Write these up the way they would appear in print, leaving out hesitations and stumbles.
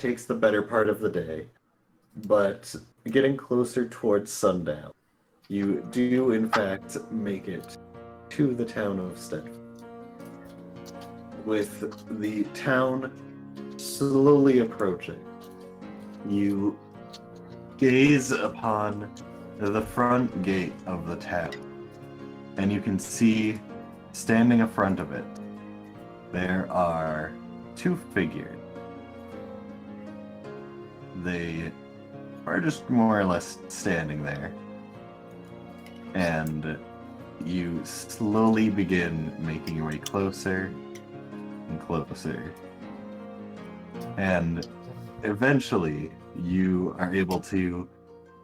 takes the better part of the day, but getting closer towards sundown, you do in fact make it to the town of Steadfast. With the town slowly approaching, you gaze upon the front gate of the town, and you can see, standing in front of it, there are two figures. They are just more or less standing there, and you slowly begin making your way closer and closer, and eventually you are able to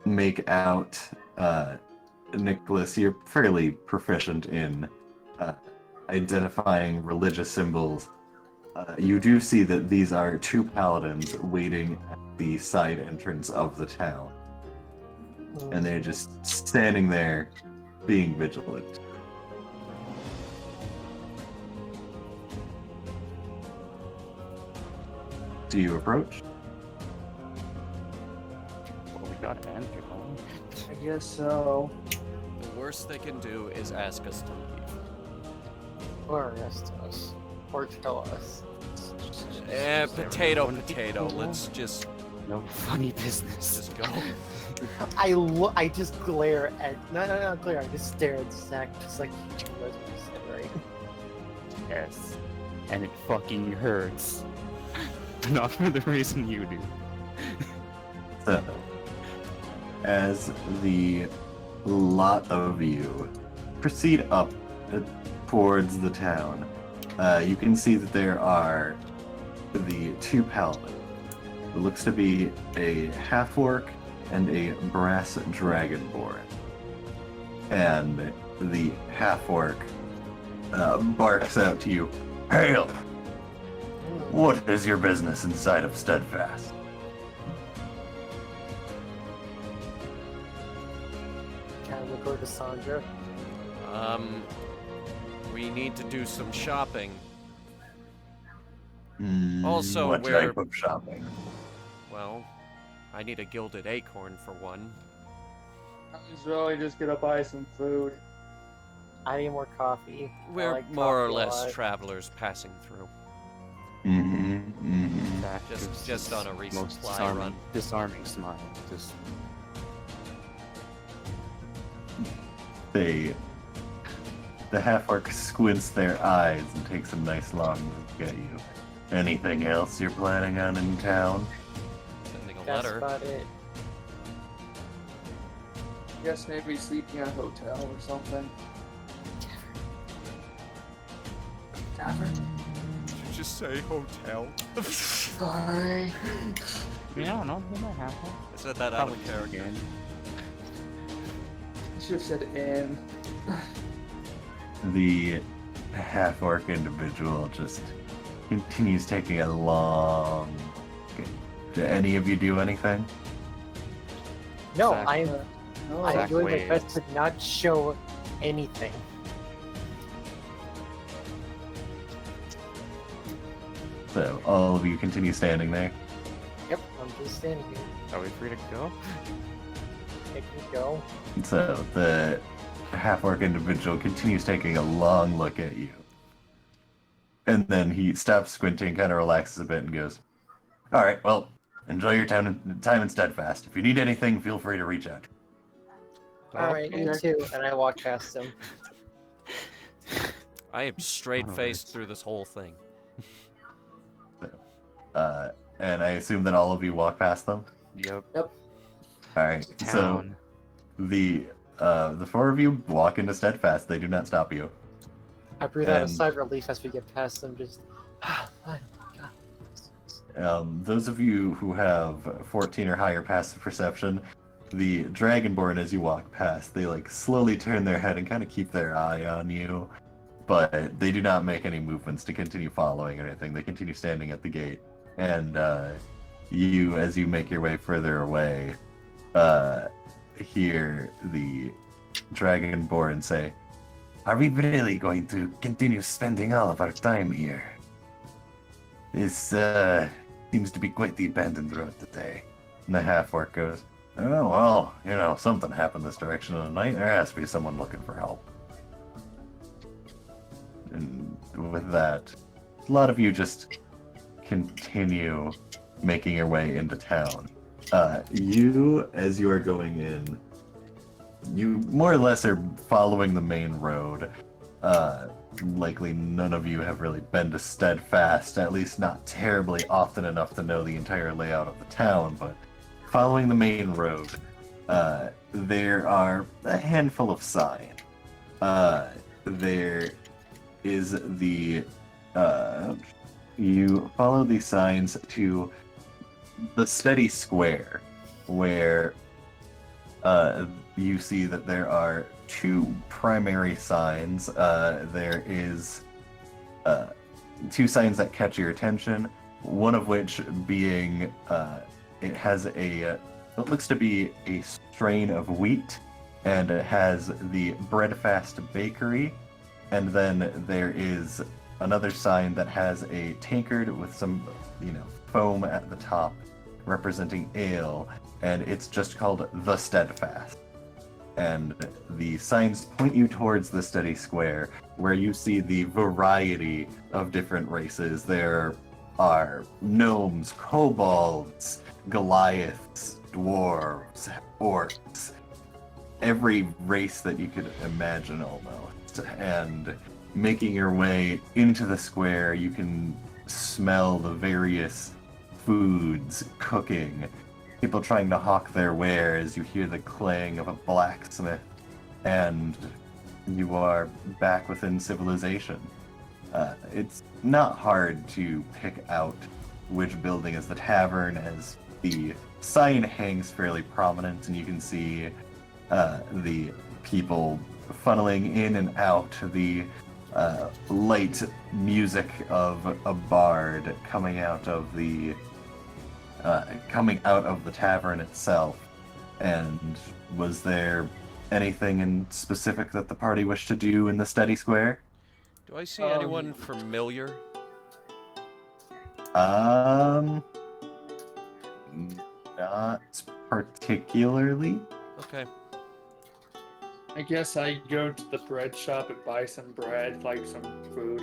make out Nicholas. You're fairly proficient in identifying religious symbols. You do see that these are two paladins waiting at the side entrance of the town, and they're just standing there being vigilant. Do you approach? Well, we got an answer, don't we? I guess so. The worst they can do is ask us to leave. Or arrest us. Or kill us. Potato. Let's just No funny business. just go. I just glare at no glare. I just stare at Zach, just like he knows what he said, right? Yes. And it fucking hurts. Not for the reason you do. So, as the lot of you proceed up towards the town, you can see that there are the two paladins. It looks to be a half-orc and a brass dragonborn. And the half-orc barks out to you, "Hail! What is your business inside of Steadfast?" Can I look over to Sandra? We need to do some shopping. Also, what type of shopping? Well, I need a gilded acorn for one. I was really just gonna buy some food. I need more coffee. We're like more or coffee a less lot. travelers passing through. That Just is on a most resupply run. disarming smile. Just The half-orc squints their eyes and takes a nice long look at you. Anything else you're planning on in town? Sending a That's letter. about it. Guess maybe sleeping at a hotel or something. Tavern? Did you just say hotel? Sorry. yeah, no, we might have one. I said that out of character. I should have said inn. The half-orc individual just continues taking a long... Do any of you do anything? No, Zach- I'm Zach doing my waves. best to not show anything. So, all of you continue standing there. Yep, I'm just standing here. Are we free to go? Make me go. So, the half-orc individual continues taking a long look at you. And then he stops squinting, kind of relaxes a bit, and goes, "Alright, well, enjoy your time in Steadfast. If you need anything, feel free to reach out." Alright, me too. And I walk past him. I am straight-faced through this whole thing. And I assume that all of you walk past them? Yep. Alright, so Town. the four of you walk into Steadfast. They do not stop you. I breathe out a And- sigh of relief as we get past them, just... oh my God. Those of you who have 14 or higher passive perception, the Dragonborn, as you walk past, they like slowly turn their head and kind of keep their eye on you, but they do not make any movements to continue following or anything. They continue standing at the gate, and you, as you make your way further away, hear the Dragonborn say, "Are we really going to continue spending all of our time here? This Seems to be quite the abandoned road today. And the half-orc goes, oh, well, you know, something happened this direction in the night. There has to be someone looking for help. And with that, a lot of you just continue making your way into town. You, as you are going in, you more or less are following the main road. Likely none of you have really been to Steadfast, at least not terribly often enough to know the entire layout of the town, but following the main road, there are a handful of signs. There is the, you follow these signs to the Steady Square, where you see that there are two primary signs. There is two signs that catch your attention, one of which being it has a what looks to be a strain of wheat, and it has the Breadfast Bakery, and then there is another sign that has a tankard with some, foam at the top representing ale, and it's just called the Steadfast. And the signs point you towards the Steady Square, where you see the variety of different races. There are gnomes, kobolds, Goliaths, dwarves, orcs, every race that you could imagine almost. And making your way into the square, you can smell the various foods cooking, people trying to hawk their wares. You hear the clang of a blacksmith, and you are back within civilization. It's not hard to pick out which building is the tavern, as the sign hangs fairly prominent, and you can see the people funneling in and out, the light music of a bard coming out of the tavern itself. And was there anything in specific that the party wished to do in the Steady Square? Do I see anyone familiar? Not particularly. Okay. I guess I go to the bread shop and buy some bread, like some food.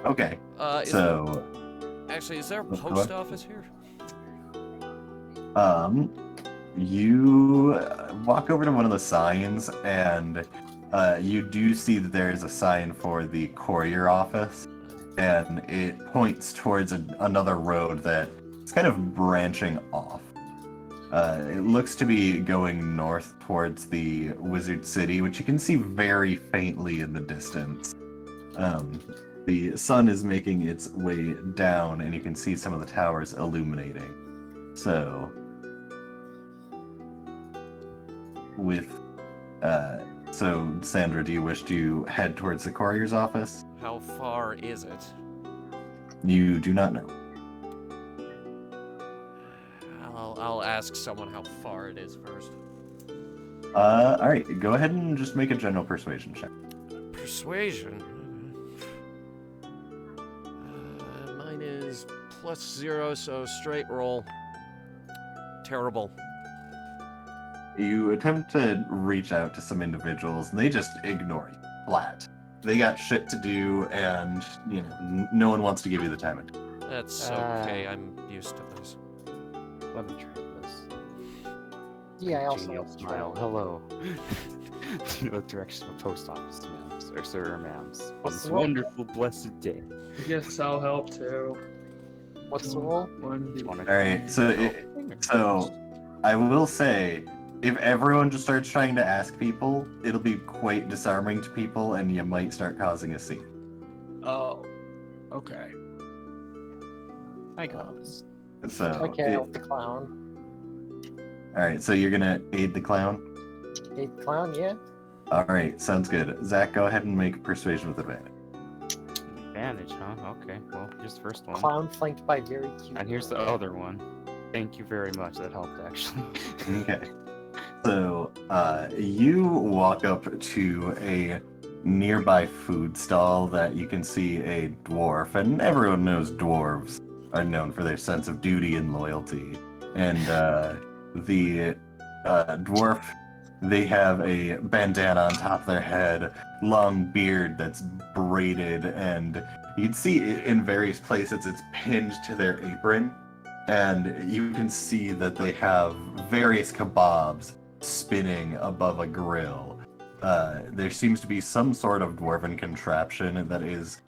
Okay. Is there a What? post office here? You walk over to one of the signs, and you do see that there is a sign for the Courier office, and it points towards another road that is kind of branching off. It looks to be going north towards the Wizard City, which you can see very faintly in the distance. The sun is making its way down, and you can see some of the towers illuminating. So, Sandra, do you wish to head towards the Courier's office? How far is it? You do not know. I'll ask someone how far it is first. Alright, go ahead and just make a general persuasion check. Persuasion? Mine is +0, so straight roll. Terrible. You attempt to reach out to some individuals, and they just ignore you flat. They got shit to do, and, no one wants to give you the time of day. That's okay, I'm used to this. Let me try this. Yeah, I also Genial have to smile. try. Hello. Do you know the direction of the post office, ma'ams, or sir, or ma'ams? On What's this the roll? wonderful, blessed day. I guess I'll help too. What's the roll? Alright, so I will say, if everyone just starts trying to ask people, it'll be quite disarming to people, and you might start causing a scene. Oh, okay. I got this. So, Okay, help the clown. alright, so you're gonna aid the clown? Hey, clown, yeah? Alright, sounds good. Zach, go ahead and make persuasion with advantage. Advantage, huh? Okay, well, here's the first one. Clown flanked by very cute. And here's the other one. Thank you very much. That helped, actually. Okay. So, you walk up to a nearby food stall that you can see a dwarf, and everyone knows dwarves are known for their sense of duty and loyalty. And the dwarf, they have a bandana on top of their head, long beard that's braided, and you can see in various places it's pinned to their apron. And you can see that they have various kebabs spinning above a grill. There seems to be some sort of dwarven contraption that is,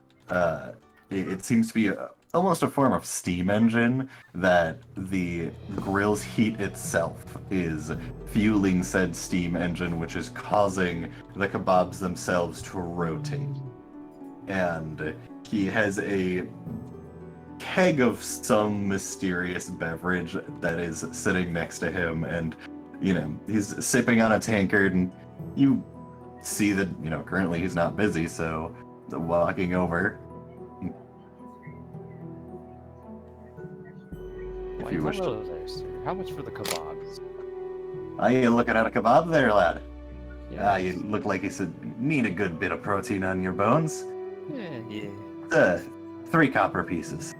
it seems to be almost a form of steam engine that the grill's heat itself is fueling said steam engine, which is causing the kebabs themselves to rotate. And he has a keg of some mysterious beverage that is sitting next to him, and he's sipping on a tankard, and you see that currently he's not busy, so walking over, if you wish Hello to. there, sir. How much for the kebabs? Are you looking at a kebab there, lad? Yeah. You look like you need a good bit of protein on your bones. Yeah. 3 copper pieces.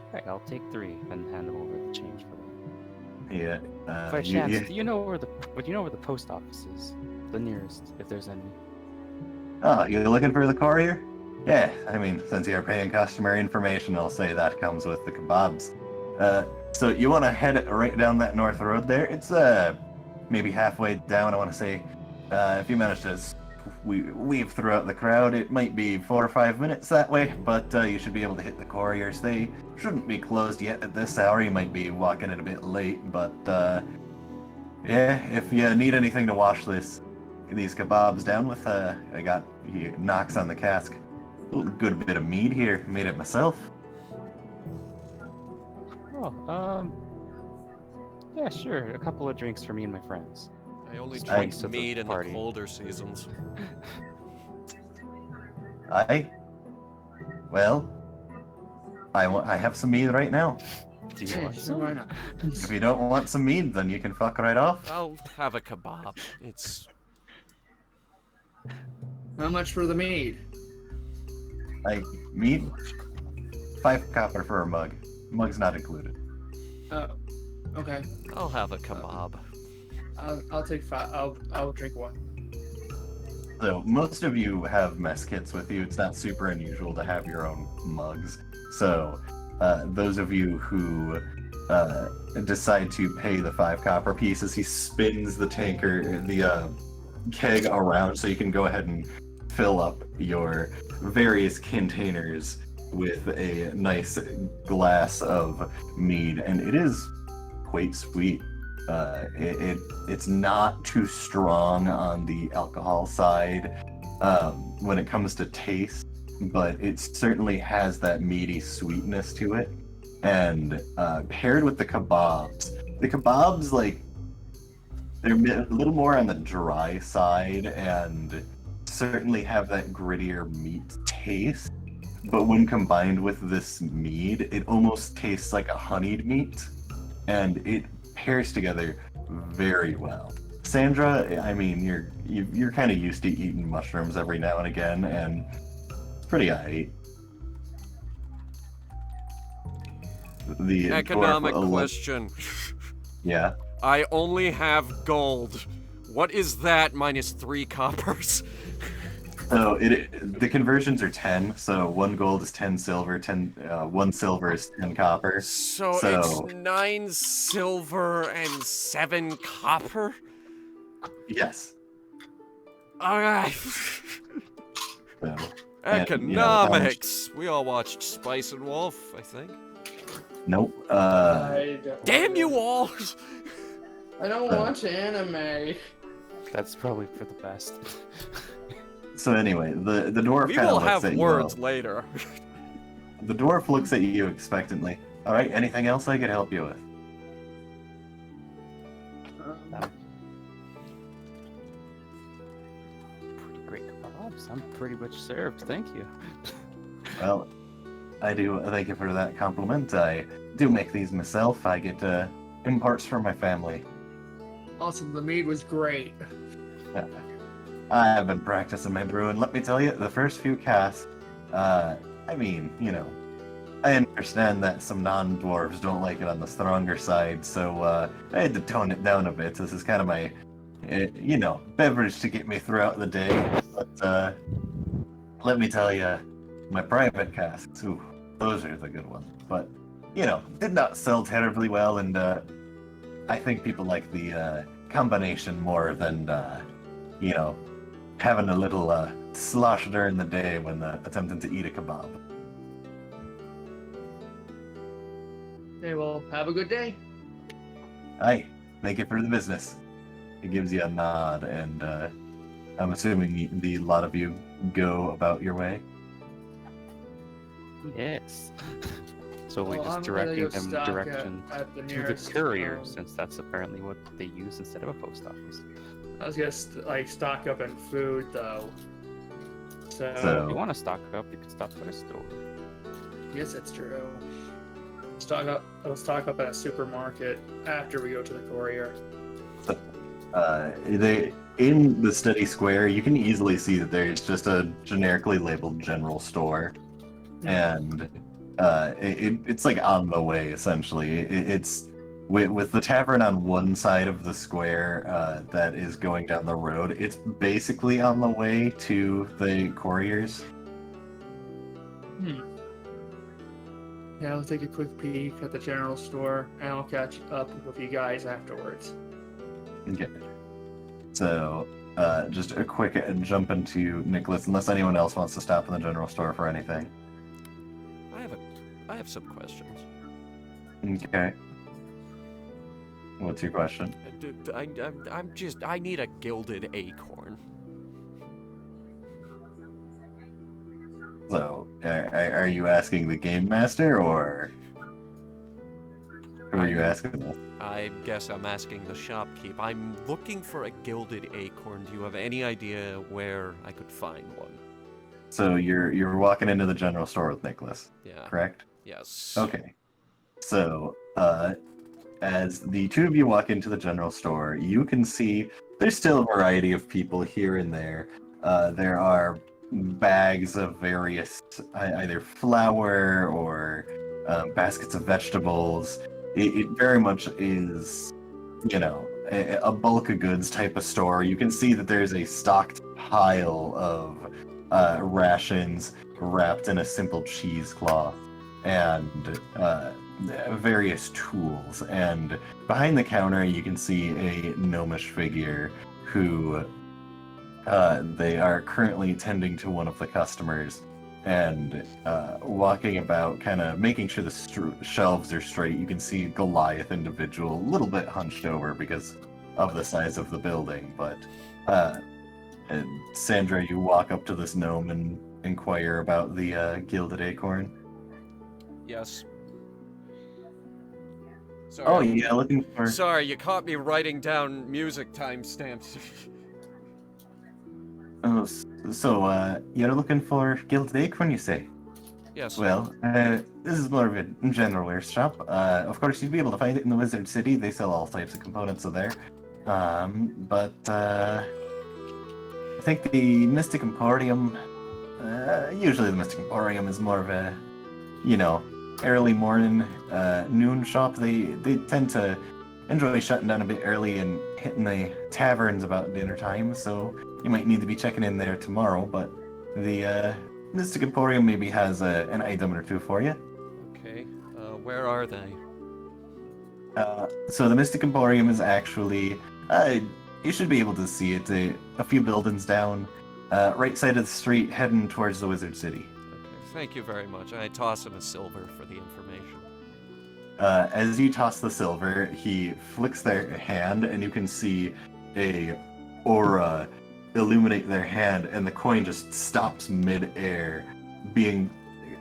Alright, I'll take 3 and hand them over the change for them. Yeah. By chance, do you know where the post office is? The nearest, if there's any. Oh, you looking for the courier? Yeah, I mean, since you're paying customer information, I'll say that comes with the kebabs. So you want to head right down that north road there? It's maybe halfway down, I want to say. If you manage to weave throughout the crowd, it might be 4 or 5 minutes that way, but you should be able to hit the couriers. They shouldn't be closed yet at this hour. You might be walking it a bit late, but yeah, if you need anything to wash these kebabs down with, he knocks on the cask. A good bit of mead here, made it myself. Oh, yeah, sure. A couple of drinks for me and my friends. I only Nice drink of the mead in the party. colder seasons. Well, I have some mead right now. Do you Yeah, want sure, some? why not? If you don't want some mead, then you can fuck right off. I'll have a kebab. It's How much for the mead? Mead? 5 copper for a mug. Mug's not included. Oh, okay. I'll have a kebab. I'll take 5. I'll drink 1. So most of you have mess kits with you. It's not super unusual to have your own mugs. So those of you who decide to pay the 5 copper pieces, he spins the keg around so you can go ahead and fill up your various containers with a nice glass of mead, and it is quite sweet. It's not too strong on the alcohol side when it comes to taste, but it certainly has that meaty sweetness to it. And paired with the kebabs they're a little more on the dry side and certainly have that grittier meat taste. But when combined with this mead, it almost tastes like a honeyed meat, and it pairs together very well. Sandra, I mean, you're kind of used to eating mushrooms every now and again, and it's pretty aight. The Economic dwarf, question. Yeah. I only have gold. What is that minus 3 coppers? So the conversions are 10. So 1 gold is 10 silver. 1 silver is 10 copper. So it's 9 silver and 7 copper? Yes. Alright. So, Economics! We all watched Spice and Wolf, I think. nope. Damn you all! I don't watch anime. That's probably for the best. So anyway, the dwarf We kind of will looks have at words you. later. The dwarf looks at you expectantly. All right. Anything else I could help you with? Pretty great kebabs. I'm pretty much served. Thank you. Well, I do thank you for that compliment. I do make these myself. I get imports from my family. Awesome, the mead was great. I've been practicing my brewing. Let me tell you, the first few casts, I mean, I understand that some non-dwarves don't like it on the stronger side, so I had to tone it down a bit. This is kind of my, beverage to get me throughout the day. But let me tell you, my private casks, ooh, those are the good ones. But, did not sell terribly well, and I think people like the combination more than, having a little slosh during the day when attempting to eat a kebab. Okay, well, have a good day. Aye, thank you for the business. It gives you a nod, and I'm assuming the lot of you go about your way. Yes. So we're Well, just I'm gonna directing go them stock direction at the to the nearest courier, town. since that's apparently what they use instead of a post office. I was gonna stock up on food though. So, If you want to stock up, you can stop at a store. yes, it's true. I'll stock up at a supermarket after we go to the courier. They in the study square, you can easily see that there's just a generically labeled general store, and it's like on the way essentially. It's with the tavern on one side of the square that is going down the road. It's basically on the way to the couriers. Yeah, I'll take a quick peek at the general store, and I'll catch up with you guys afterwards. Okay. So, just a quick jump into Nicholas, unless anyone else wants to stop in the general store for anything. I have some questions. Okay. What's your question? I need a gilded acorn. So, are you asking the game master, or who are you asking this? I guess I'm asking the shopkeep. I'm looking for a gilded acorn. Do you have any idea where I could find one? So you're walking into the general store with Nicholas, Yeah. correct? Yes. Okay. So, as the two of you walk into the general store, you can see there's still a variety of people here and there. There are bags of various either flour or baskets of vegetables. It very much is, a bulk of goods type of store. You can see that there's a stocked pile of rations wrapped in a simple cheesecloth and various tools. And behind the counter, you can see a gnomish figure who they are currently tending to one of the customers and walking about, kind of making sure the shelves are straight. You can see Goliath individual, a little bit hunched over because of the size of the building. But and Sandra, you walk up to this gnome and inquire about the gilded acorn. Yes. Sorry, Oh yeah, looking for. Sorry, you caught me writing down music timestamps. Oh, so you're looking for gilded acorn, you say? Yes. Well, this is more of a general wear shop. Of course, you'd be able to find it in the Wizard City. They sell all types of components of there. But I think the Mystic Emporium, usually the Mystic Emporium is more of a, early morning, noon shop. They tend to enjoy shutting down a bit early and hitting the taverns about dinner time, so you might need to be checking in there tomorrow, but the Mystic Emporium maybe has an item or two for you. Okay. Where are they? So the Mystic Emporium is actually, you should be able to see it a few buildings down, right side of the street, heading towards the Wizard City. Okay, thank you very much. I toss him a silver for the information. As you toss the silver, he flicks their hand, and you can see a aura illuminate their hand, and the coin just stops mid-air, being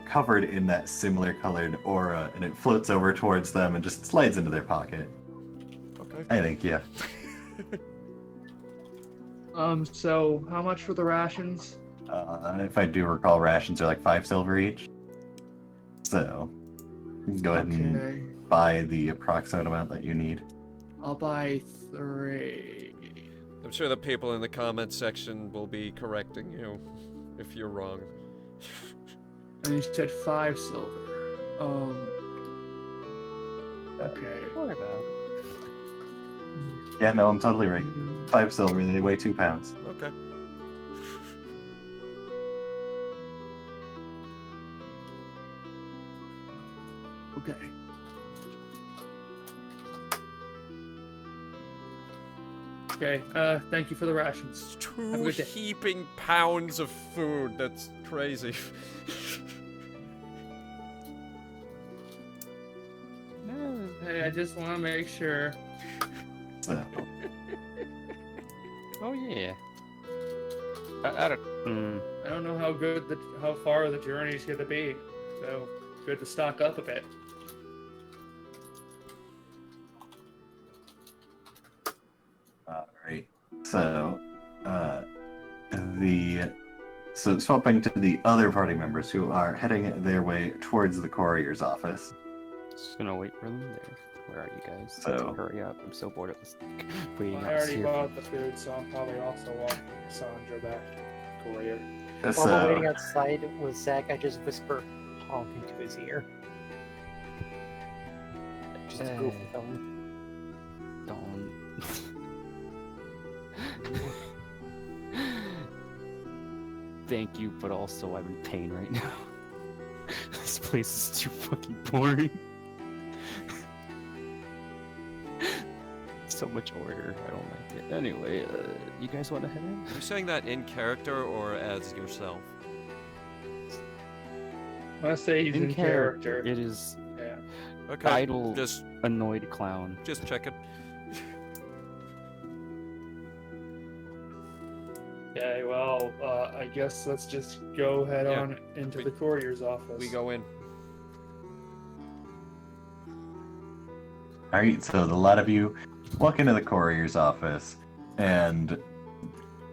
covered in that similar colored aura, and it floats over towards them and just slides into their pocket. Okay. I think, yeah. So how much for the rations? If I do recall, rations are like 5 silver each. So, go ahead and buy the approximate amount that you need. I'll buy 3. I'm sure the people in the comments section will be correcting you if you're wrong. And you said 5 silver. Okay. What about? Yeah, no, I'm totally right. 5 silver, they weigh 2 pounds. Okay. Okay. Okay. Thank you for the rations. Have a 2 good day. heaping pounds of food. That's crazy. No. Hey, I just want to make sure. So, Oh yeah. I don't. I don't know how far the journey's gonna be, so good to stock up a bit. alright. So, so swapping to the other party members who are heading their way towards the Courier's office. Just gonna wait for them there. Where are you guys? So- Hurry up! I'm so bored of this waiting I out already here. bought the food, so I'm probably also walking Sandra back to Courier. While we're waiting So, outside with Zach, I just whisper honk into his ear. Just to goof with him. Don't. Thank you, but also I'm in pain right now. This place is too fucking boring. So much order. I don't like it. Anyway, you guys want to head in? Are you saying that in character or as yourself? I want to say he's in character. It is Yeah. Okay. idle, Just annoyed clown. checking. Okay, well, I guess let's just go head Yeah. on into We- the Courier's office. We go in. alright, so a lot of you walk into the Courier's office, and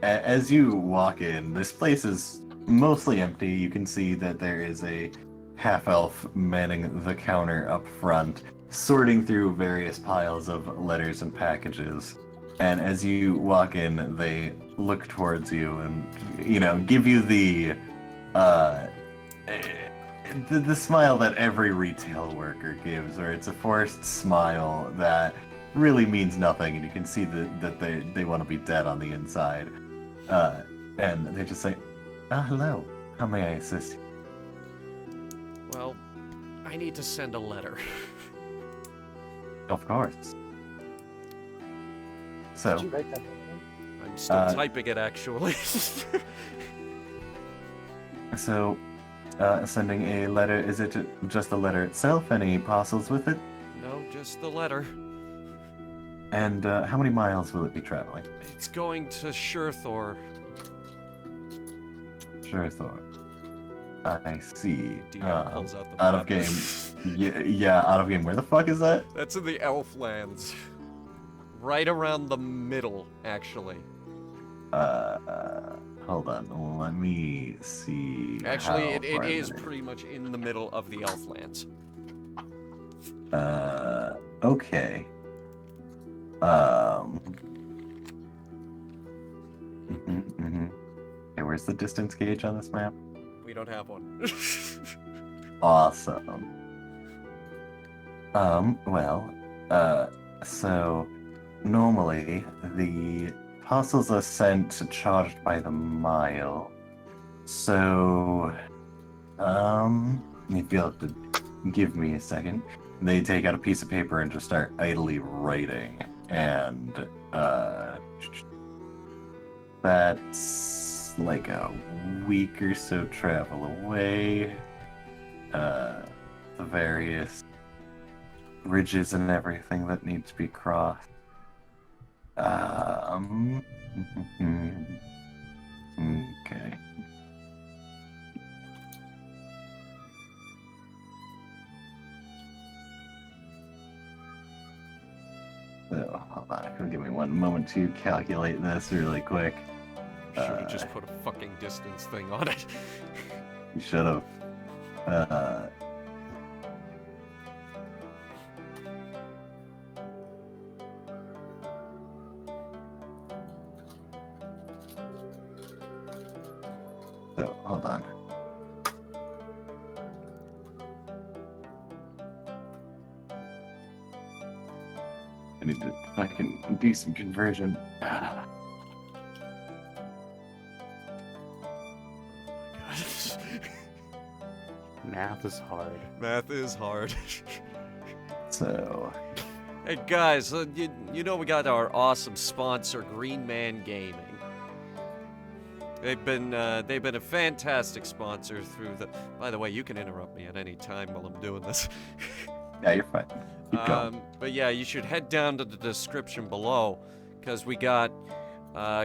as you walk in, this place is mostly empty. You can see that there is a half-elf manning the counter up front, sorting through various piles of letters and packages. And as you walk in, they look towards you and, give you the smile that every retail worker gives, or it's a forced smile that really means nothing, and you can see that they want to be dead on the inside. And they just say, hello, how may I assist you? Well, I need to send a letter. Of course. So, Did you write that down? I'm still typing it, actually. sending a letter, is it just the letter itself? Any parcels with it? No, just the letter. And how many miles will it be traveling? It's going to Shurthor. Sure, Thor. I see. DM pulls out the Out of map. game. Yeah, out of game. Where the fuck is that? That's in the Elflands. Right around the middle, actually. Hold on. Let me see. Actually, how it far is it pretty much in the middle of the Elflands. Okay. Okay, where's the distance gauge on this map? We don't have one. Awesome. So normally the parcels are sent charged by the mile. So, if you'll have to give me a second, they take out a piece of paper and just start idly writing. And, that's like a week or so travel away. The various bridges and everything that need to be crossed. Okay. So, hold on, give me one moment to calculate this really quick. Should have just put a fucking distance thing on it. You should have. So, hold on. need to fucking do some conversion. Math is hard. Math is hard. So, Hey guys, you know we got our awesome sponsor, Green Man Gaming. They've been a fantastic sponsor through the. By the way, you can interrupt me at any time while I'm doing this. yeah, you're fine. Keep going. But yeah, you should head down to the description below, because we got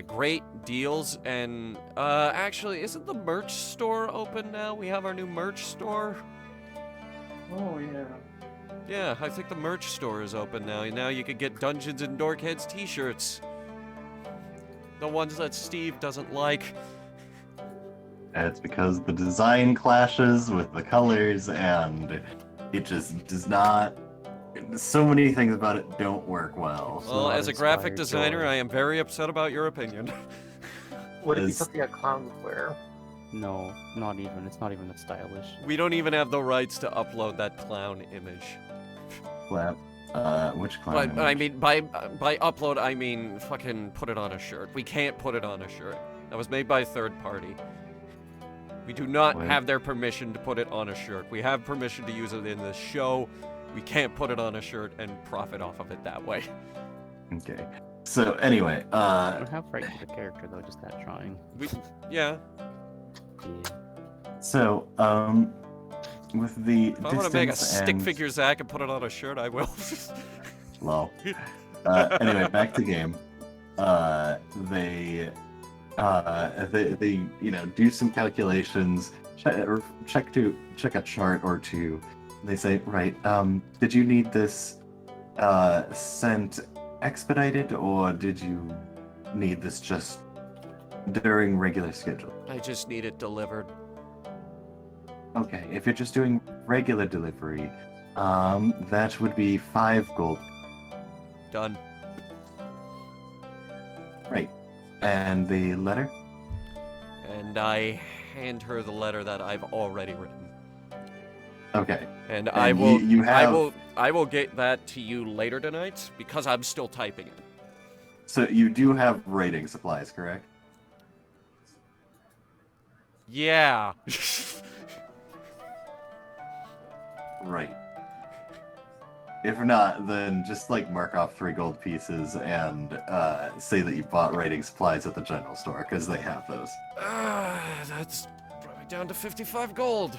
great deals and actually, isn't the merch store open now? We have our new merch store. Oh yeah. Yeah, I think the merch store is open now. Now you can get Dungeons and Dorkheads t-shirts. The ones that Steve doesn't like. It's because the design clashes with the colors, and it just does not. So many things about it don't work well. Well, not as a graphic inspired designer, joy. I am very upset about your opinion. Would it be Is- something a clown would wear? No, not even. It's not even that stylish. We don't even have the rights to upload that clown image. Flap. Which clown? But I mean, by upload, I mean fucking put it on a shirt. We can't put it on a shirt. That was made by a third party. We do not Wait. have their permission to put it on a shirt. We have permission to use it in the show. We can't put it on a shirt and profit off of it that way. Okay. So anyway, I don't have right to the character though, just that drawing. Yeah. Yeah. so with the If I want to make a distance stick and- figure Zack and put it on a shirt, I will. Lol. Anyway, back to game. They do some calculations, check a chart or two. They say, right, did you need this sent expedited, or did you need this just during regular schedule? I just need it delivered. Okay, if you're just doing regular delivery, that would be 5 gold. Done. Right. And the letter? And I hand her the letter that I've already written. Okay. And And I will you have- I will get that to you later tonight because I'm still typing it. So you do have writing supplies, correct? Yeah. Right. If not, then just like mark off 3 gold pieces and say that you bought writing supplies at the general store, because they have those. That's probably down to 55 gold.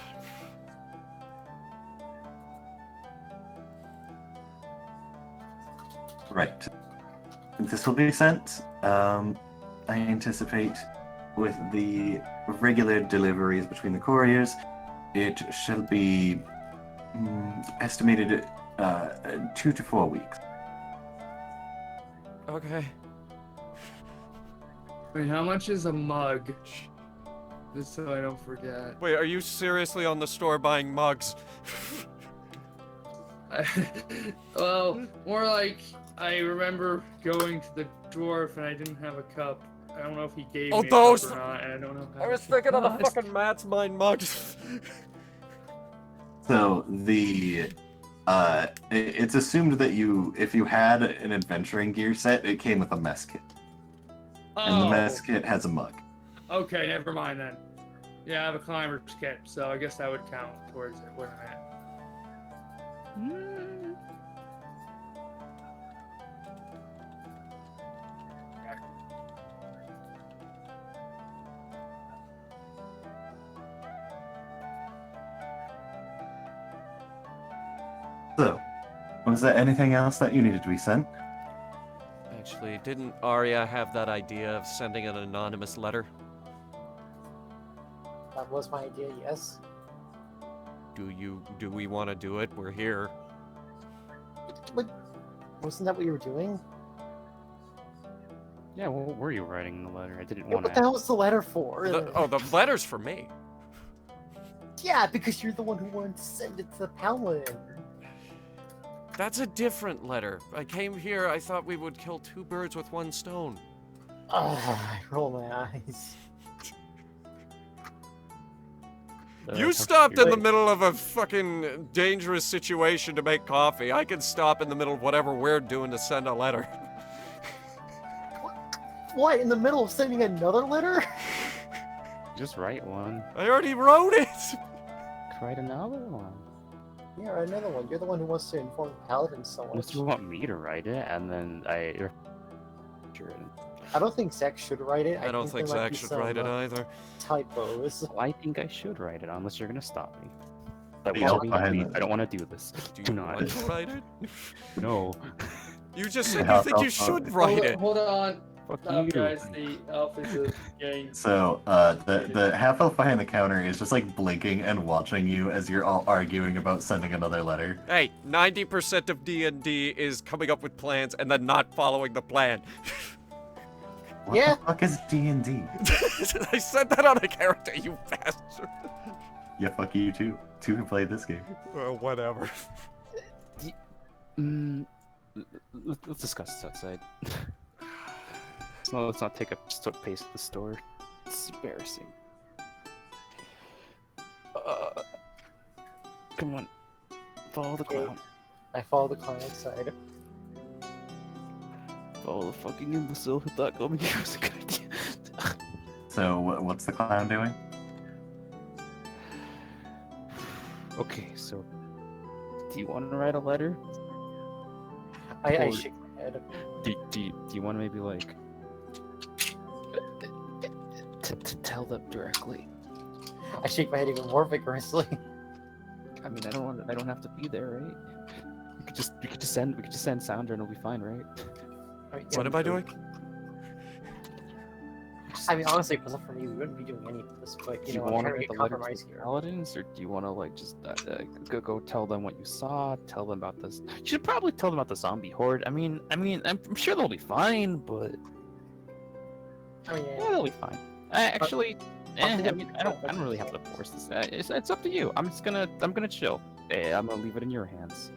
Right. This will be sent. I anticipate with the regular deliveries between the couriers, it shall be estimated 2 to 4 weeks. Okay. Wait, how much is a mug? Just so I don't forget. Wait, are you seriously on the store buying mugs? Well, more like I remember going to the dwarf and I didn't have a cup. I don't know if he gave Oh, me a those- cup or not, and I don't know how I was much it thinking of the cost. fucking Matt's Mind mugs. So the it's assumed that if you had an adventuring gear set, it came with a mess kit, and the Oh, mess kit has a mug. okay, never mind then. Yeah, I have a climber's kit, so I guess that would count towards it, wouldn't it? So, was there anything else that you needed to be sent? Actually, didn't Adia have that idea of sending an anonymous letter? That was my idea, yes. Do we want to do it? We're here. What? Wasn't that what you were doing? Yeah, what were you writing in the letter? I didn't Yeah, want what the to. hell was the letter for? The letter's for me. Yeah, because you're the one who wanted to send it to the Paladin. That's a different letter. I came here, I thought we would kill 2 birds with 1 stone. Ugh, I roll my eyes. You how stopped in the cute. middle of a fucking dangerous situation to make coffee. I can stop in the middle of whatever we're doing to send a letter. What? In the middle of sending another letter? Just write one. I already wrote it! Write another one. Yeah, or another one. You're the one who wants to inform the Paladin so Unless much. you want me to write it, and then I... I don't think Zach should write it. I don't think there might Zach be should some, write it either. Typos. Well, I think I should write it, unless you're gonna stop me. That Yeah, will be fine. me. I don't want to do this. Do Do you not. want to write it? No. You just said Yeah, you think you I'll- should write it. Hold on. Fuck Stop, you. guys. The office is getting. So, the half elf behind the counter is just like blinking and watching you as you're all arguing about sending another letter. Hey, 90% of D&D is coming up with plans and then not following the plan. What Yeah. the fuck is D&D? I said that on a character, you bastard. Yeah, fuck you too. Two who played this game. Well, whatever. Let's discuss this outside. Let's not take up pace at the store. It's embarrassing. Come on. Follow the clown. I follow the clown outside. Follow the fucking imbecile who thought coming here was a good idea. So, what's the clown doing? Okay, so... Do you want to write a letter? I Or- shake my head. Do you want to maybe, like... to tell them directly? I shake my head even more vigorously. I mean, I don't have to be there, right? We could just send Sounder and it'll be fine, right? I mean, yeah, What am I doing? I mean, honestly, if it wasn't for me, we wouldn't be doing any of this. But Do you you know, I'm want to trying to write get the letter to compromise the here. Paladins, or do you want to like just go tell them what you saw? Tell them about this. You should probably tell them about the zombie horde. I mean, I'm sure they'll be fine, but I mean, yeah, they'll be fine. Actually, I think mean, I don't really have to force this. It's up to you. I'm gonna chill. I'm gonna leave it in your hands.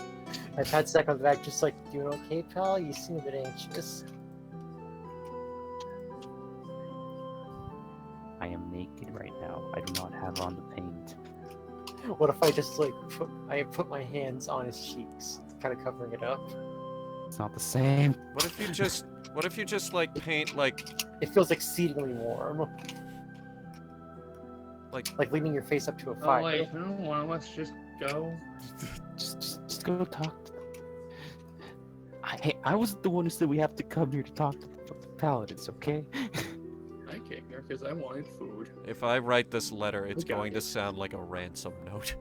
I pat Zach on the back, just like, doing okay, pal? You seem a bit anxious. I am naked right now. I do not have on the paint. What if I just like put my hands on his cheeks, kind of covering it up? It's not the same. What if you just like paint like It feels exceedingly warm, like leaning your face up to a Oh fire. wait, no, why don't let's just go? Just go talk to them. I wasn't the one who said we have to come here to talk to the Paladins, okay? I came here because I wanted food. if I write this letter, it's We got going to it. sound like a ransom note.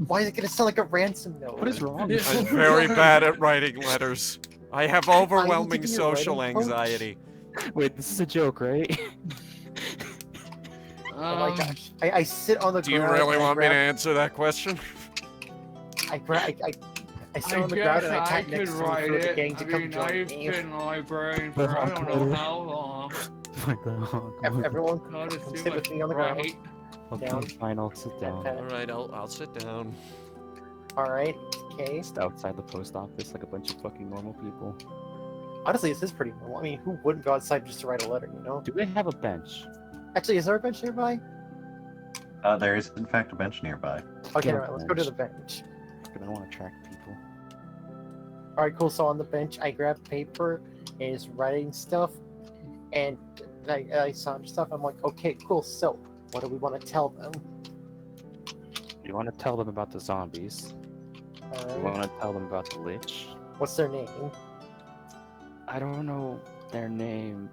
Why is it gonna sound like a ransom note? What is wrong? Yeah. I'm very bad at writing letters. I have overwhelming be a social writing coach? anxiety. Wait, this is a joke, right? Oh my gosh! I sit on the Do you ground. really and want me to grab, answer that question? I sit I on the ground guess and I I tap could next to him write for the it. gang to I come mean, join I've me. been in the library for I don't know how long. Everyone, Not to come do sit with me on the ground. right. down. Okay, fine, I'll sit down. Okay. All right, I'll sit down. All right. Okay. Just outside the post office like a bunch of fucking normal people. Honestly, this is pretty normal. I mean, who wouldn't go outside just to write a letter? You know. Do they have a bench? Actually, is there a bench nearby? There is in fact a bench nearby. Okay, Yeah, all right, let's go to the bench. I don't want to track people. All right, cool. So on the bench, I grab paper and is writing stuff, and I saw stuff. I'm like, okay, cool. So, what do we want to tell them? You want to tell them about the zombies. All You right. want to tell them about the lich. What's their name? I don't know their name.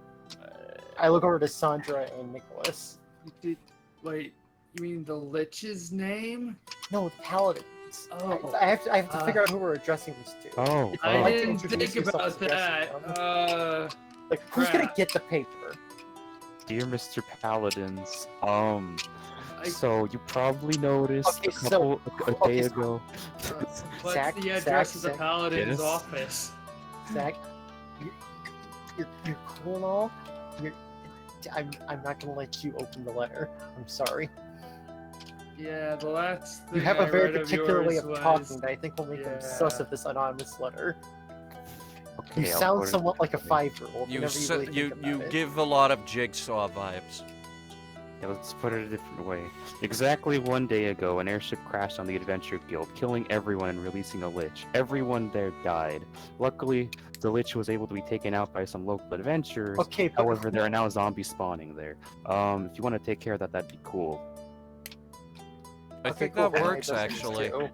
I look over to Sandra and Nicholas. Wait, you mean the Lich's name? No, the Paladins. Oh. I have to figure out who we're addressing this to. Oh, I'd I like to didn't introduce think yourself about as that. Jessica. Like, who's gonna crap. get the paper? dear Mr. Paladins. I- So you probably noticed Okay, a couple a okay, day so- ago. What's Zach, the address Zach, of the Zach. Paladin's Yes? office? Zach, you're cool and all. I'm not gonna let you open the letter. I'm sorry. Yeah, the last thing You have I a very read of particular way yours of was- talking that I think will make them sus Yeah. of this anonymous letter. Okay, You I'll sound put it- somewhat like a 5-year-old. You whenever s- really you think you about it. give a lot of Jigsaw vibes. Yeah, let's put it a different way. Exactly 1 day ago, an airship crashed on the Adventure Guild, killing everyone and releasing a lich. Everyone there died. Luckily, the lich was able to be taken out by some local adventurers. Okay, but However, there are now zombies spawning there. If you want to take care of that, that'd be cool. I Okay, think cool, that then it works, does these actually. two.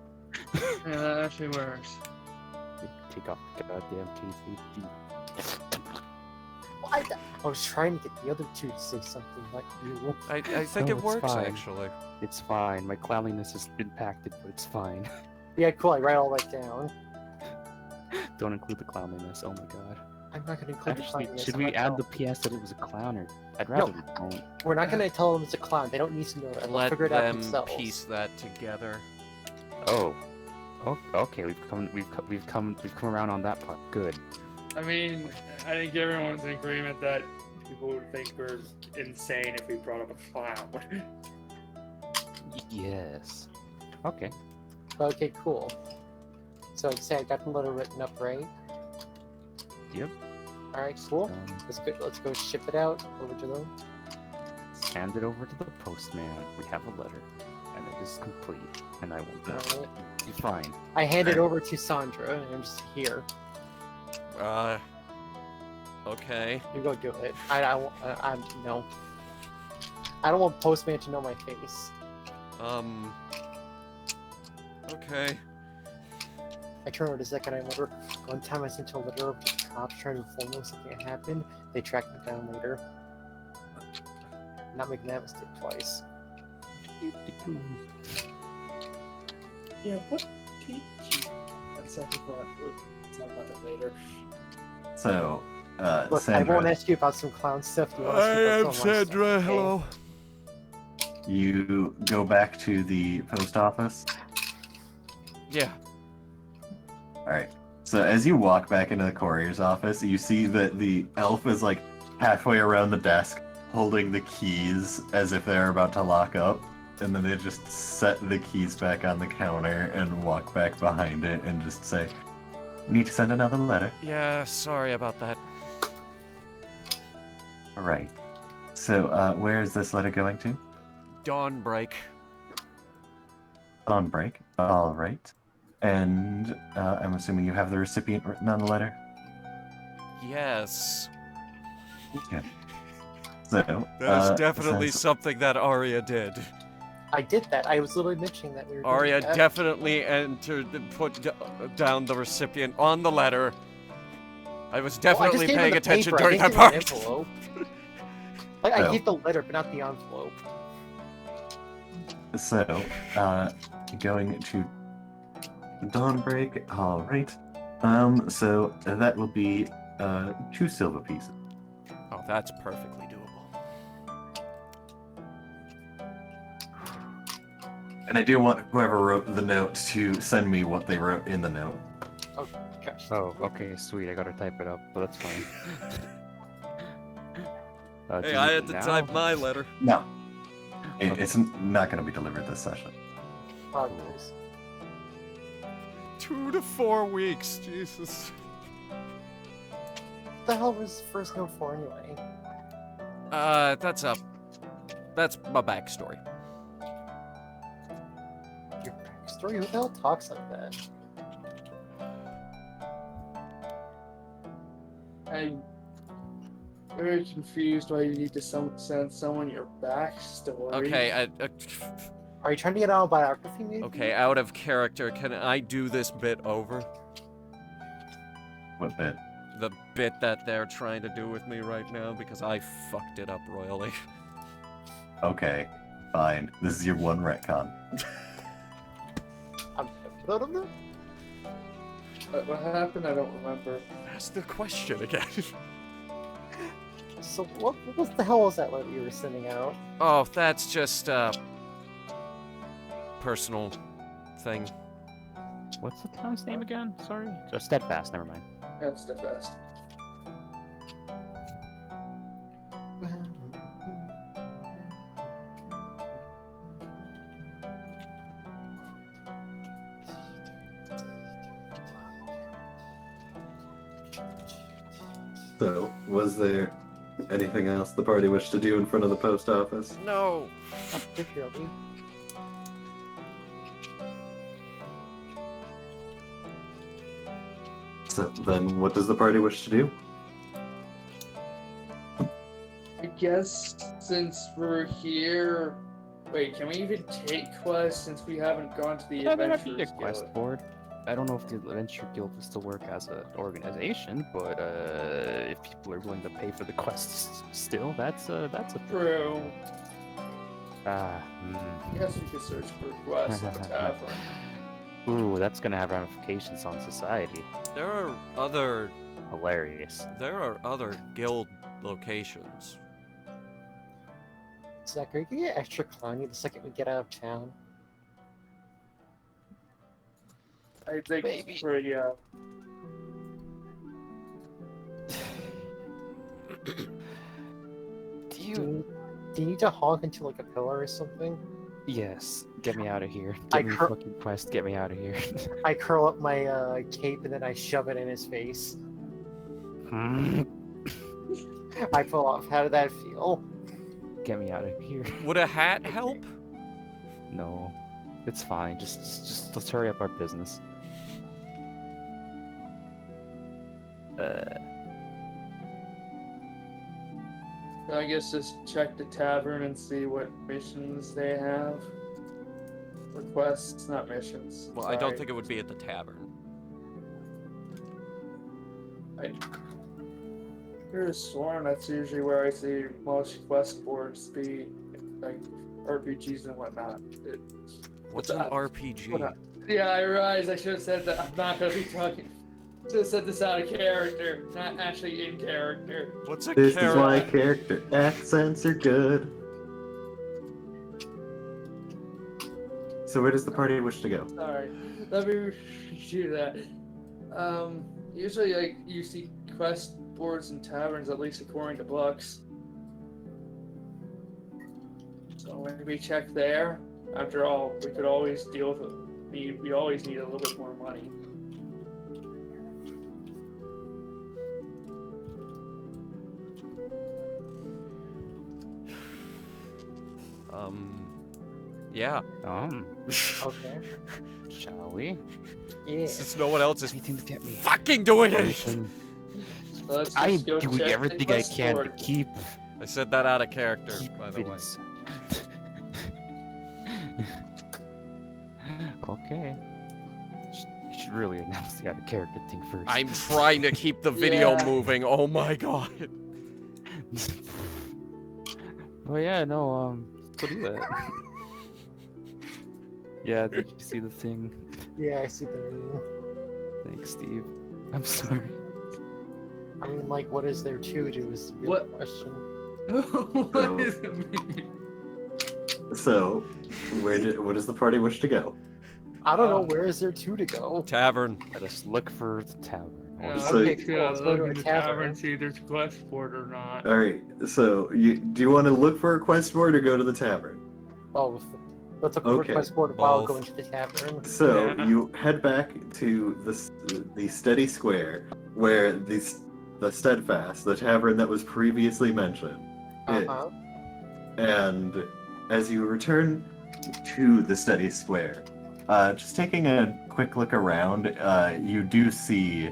Yeah, that actually works. Take off the goddamn case. What? I was trying to get the other two to say something like you. I think No, it it's works, fine. actually. It's fine. My cleanliness is impacted, but it's fine. Yeah, cool. I write all that down. Don't include the cleanliness. Oh my god. I'm not going to include the Actually, clownness. should I'm we not add gonna- the PS that it was a clown, or I'd No. rather we don't. We're not going to tell them it's a clown. They don't need to know it. They'll Let figure it out them themselves. piece that together. Oh. Oh, okay. We've come around on that part. Good. I mean, I think everyone's in agreement that people would think we're insane if we brought up a clown. Yes. Okay. Okay, cool. So say I got the letter written up, right? Yep. All right, cool. Um, Let's go ship it out over to them. hand it over to the postman. We have a letter, and it is complete. And I will All right. be fine. I hand it over to Sandra, and I'm just here. Okay. You go do it. I'm no. I don't want postman to know my face. Okay. I turn over to Zek and I wonder, one time I sent a letter over to the cops trying to inform them something had happened. They tracked me down later. Not making that mistake twice. Yeah, what did you... That's not about it later. So, Look, Sandra, I won't ask you about some clown stuff. You want to ask me about some of my stuff, okay? Hello. you go back to the post office. Yeah. Alright. So as you walk back into the courier's office, you see that the elf is like halfway around the desk, holding the keys as if they're about to lock up. And then they just set the keys back on the counter and walk back behind it and just say, "Need to send another letter." Yeah, sorry about that. Alright. So, where is this letter going to? Dawnbreak. On break. Alright. And I'm assuming you have the recipient written on the letter? Yes. Okay. So, That's definitely since- something that Aria did. I did that. I was literally mentioning that we were doing Aria that. definitely down the recipient on the letter. I was Well, I just definitely gave him paying the attention paper. during I that didn't part. give him an envelope. Like, I Oh. gave the letter, but not the envelope. So, going to Dawnbreak, alright. So that will be 2 silver pieces. Oh, that's perfectly doable. And I do want whoever wrote the note to send me what they wrote in the note. Gosh. Oh, okay, sweet. I gotta type it up, but that's fine. Do Hey, you I need had it to now? type my letter. No. It's not going to be delivered this session. Progress. 2 to 4 weeks, Jesus. What the hell was the first note for anyway? That's my backstory. Your backstory? Who the hell talks like that? I'm very confused why you need to send someone your backstory. Okay, Are you trying to get autobiography, maybe? okay, out of character, can I do this bit over? What bit? The bit that they're trying to do with me right now, because I fucked it up royally. Okay, fine. This is your one retcon. I'm proud of them? What happened? I don't remember. Ask the question again. So what the hell was that letter you were sending out? Oh, that's just, personal thing. What's the town's name again? Sorry. So Steadfast. Never mind. That's Steadfast. So, was there Anything else the party wish to do in front of the post office? No. Particularly. So then, what does the party wish to do? I guess since we're here. Wait, can we even take quests since we haven't gone to the Yeah, there might be a Adventurers quest Guild? board. I don't know if the Adventure Guild will still work as an organization, but if people are willing to pay for the quests still, that's a True. ah. I guess we could search for quests on the tavern. Ooh, that's gonna have ramifications on society. There are other Hilarious. guild locations. Zachary, can you get extra clowny the second we get out of town? I think Maybe. it's pretty, Do Do you? do you need to honk into like a pillar or something? Yes. Get me out of here. I Get me cur- fucking quest. Get me out of here. I curl up my cape and then I shove it in his face. I pull off. How did that feel? Get me out of here. Would a hat help? No, it's fine. Just let's hurry up our business. I guess just check the tavern and see what missions they have. Requests, not missions. Well, I don't sorry. think it would be at the tavern. I could have sworn that's usually where I see most quest boards be, like RPGs and whatnot. What's an RPG? Yeah, I realize I should have said that. I'm not gonna be talking. Should have said this out of character, not actually in character. What's a This is why character? character accents are good. So where does the party wish to go? Sorry, let me do that. Usually, like you see quest boards and taverns, at least according to books. So maybe check there. After all, we could always deal with it. We always need a little bit more money. Yeah. Okay. Shall we? Yeah. Since no one else is Anything to get me. fucking doing it. Anything- So let's I'm just go doing check the everything I quest can to board. keep. I said that out of character, by the it way. ins- Okay. You should really announce the out of character thing first. I'm trying to keep the video Yeah. moving. Oh my god. Oh yeah, no, go do that. Yeah, did you see the thing? Yeah, I see the meme. Thanks, Steve. I'm sorry. I mean, like, what is there to do is the real What? question. What does it mean? So, what does the party wish to go? I don't know, where is there to go? Tavern. Let us look for the tavern. Or So- Okay, cool, let's go to a tavern. See if there's a quest board or not. All right. So, do you want to look for a quest board or go to the tavern? Both. Let's look Okay. for a quest board while Both. going to the tavern. So Yeah. you head back to the steady square where the Steadfast, the tavern that was previously mentioned, is. Uh-huh. And as you return to the steady square, just taking a quick look around, you do see,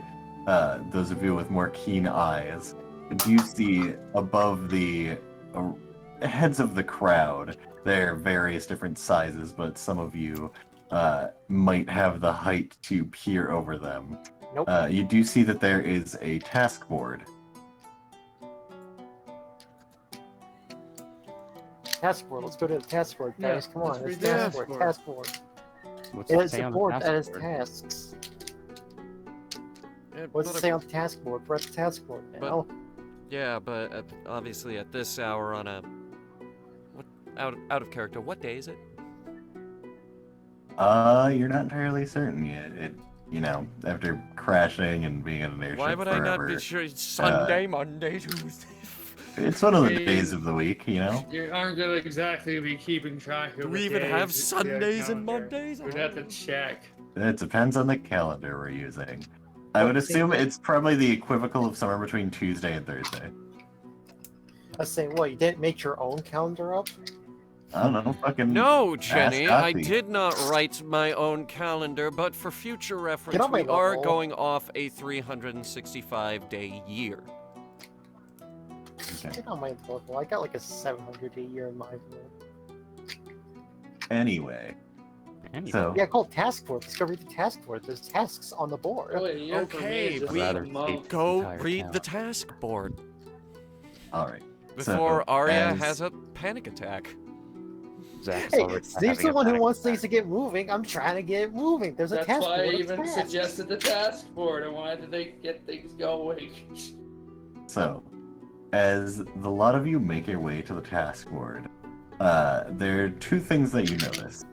those of you with more keen eyes, do see above the heads of the crowd, they're various different sizes, but some of you might have the height to peer over them. Nope. You do see that there is a task board. Task board. Let's go to the task board, Yeah, guys. Come on. let's It's read the task task board. board. Task board. What's It it is say a on the board task that has board? tasks. Yeah, What's but it say on the task board? We're at the task board now. Yeah, but obviously at this hour on a out of character. What day is it? You're not entirely certain yet. After crashing and being in an airship Why would I not be forever, sure? It's Sunday, Monday, Tuesday. it's one of the Hey. days of the week, You aren't gonna exactly be keeping track of Do the we even days have with the Sundays and calendar. Mondays? We'd have to check. It depends on the calendar we're using. I would What assume day? it's probably the equivalent of somewhere between Tuesday and Thursday. I was saying, what, you didn't make your own calendar up? I don't know, fucking. No, Jenny, ask I Ati. did not write my own calendar, but for future reference, on my we are level. going off a 365-day year. Okay. Get on my level. I got like a 700 a year in my level. Anyway, Anyway, so Yeah, called task board. Discover the task board. There's tasks on the board. Really, you for me Okay, is just we- a rather month. take Go entire read the town. task board all right. before So, Aria as- has a panic attack. Zach's Hey, already Steve's having the a one who panic wants attack. things to get moving. I'm trying to get it moving. There's a That's task why board. I of even tasks. suggested the task board. I wanted to get things going. So, as the lot of you make your way to the task board, there are two things that you notice.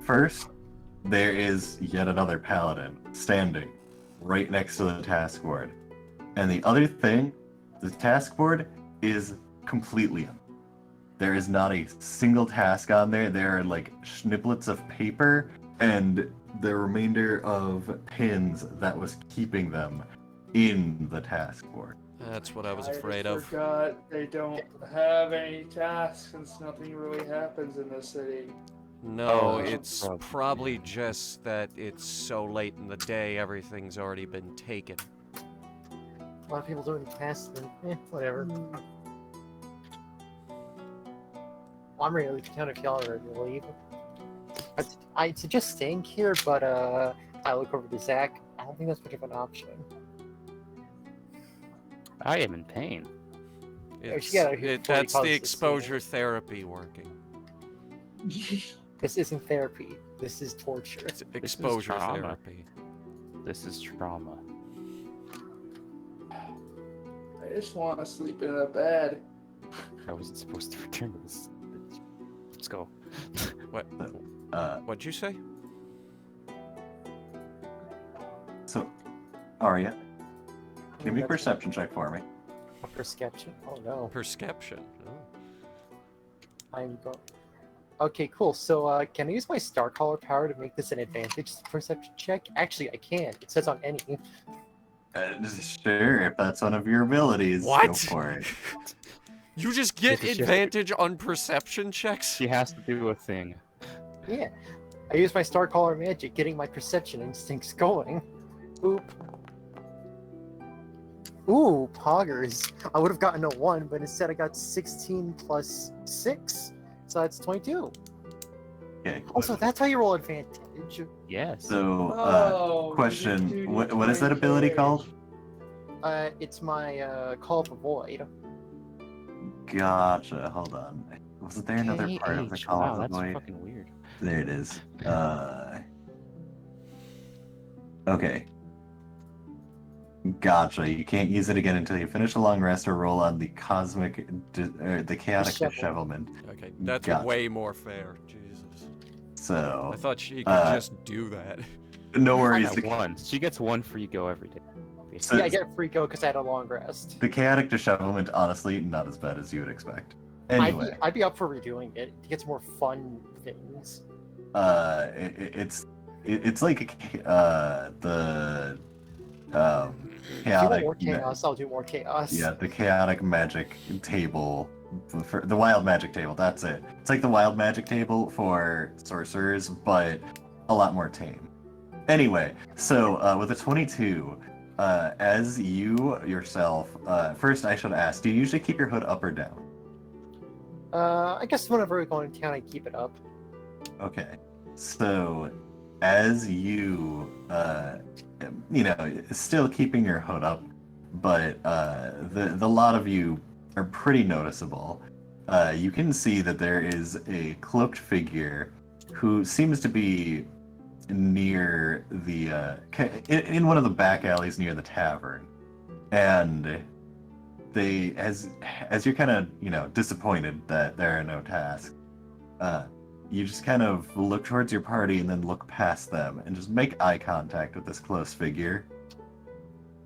First, there is yet another paladin standing right next to the task board. And the other thing, the task board is completely empty. There is not a single task on there. There are like snippets of paper and the remainder of pins that was keeping them in the task board. That's what I was afraid of. forgot they don't have any tasks since nothing really happens in the city. No, Oh, it's probably. probably just that it's so late in the day, everything's already been taken. A lot of people doing tasks, and whatever. Well, I'm ready to leave town if y'all are ready to leave. I'd suggest staying here, but I look over to Zach. I don't think that's much of an option. I am in pain. It's, get out of here before he that's the causes this exposure therapy working. This isn't therapy. This is torture. It's exposure trauma. therapy. This is trauma. I just want to sleep in a bed. I wasn't supposed to return to this. Let's go. What? What'd you say? So, Arya, give me a perception check for me. A perception. Oh no. Perception. Oh. I'm going. Okay, cool. So, can I use my Star Caller power to make this an advantage perception check? Actually, I can. It says on any. Sure, if that's one of your abilities, go What? for it. You just get This is just- advantage on perception checks? She has to do a thing. Yeah. I use my Star Caller magic, getting my perception instincts going. Oop. Ooh, poggers. I would have gotten a 1, but instead I got 16 plus 6. So that's 22. Okay. Also, that's how you roll advantage. Yes. So, Oh, question: you what is that ability called? It's my Call of the Void. Gotcha. Hold on. Wasn't there another part of the KH. Call Wow, of the that's Void? fucking weird. There it is. Okay. Gotcha. You can't use it again until you finish a long rest or roll on the the chaotic Dishevelment. dishevelment. Okay, that's Gotcha. way more fair. Jesus. So, I thought she could just do that. no I worries. got one. She gets one free go every day. So- Yeah, I get a free go because I had a long rest. The chaotic dishevelment, honestly, not as bad as you would expect. Anyway, I'd be up for redoing it. It gets more fun things. it's like the If you want chaotic. more chaos, I'll do more chaos. Yeah, the chaotic magic table, for the wild magic table. That's it. It's like the wild magic table for sorcerers, but a lot more tame. Anyway, so with a 22, as you yourself, first I should ask: do you usually keep your hood up or down? I guess whenever we go in town, I keep it up. Okay, so as you, still keeping your hood up, but the lot of you are pretty noticeable. You can see that there is a cloaked figure who seems to be near the in one of the back alleys near the tavern, and they as you're kind of disappointed that there are no tasks, you just kind of look towards your party and then look past them and just make eye contact with this close figure,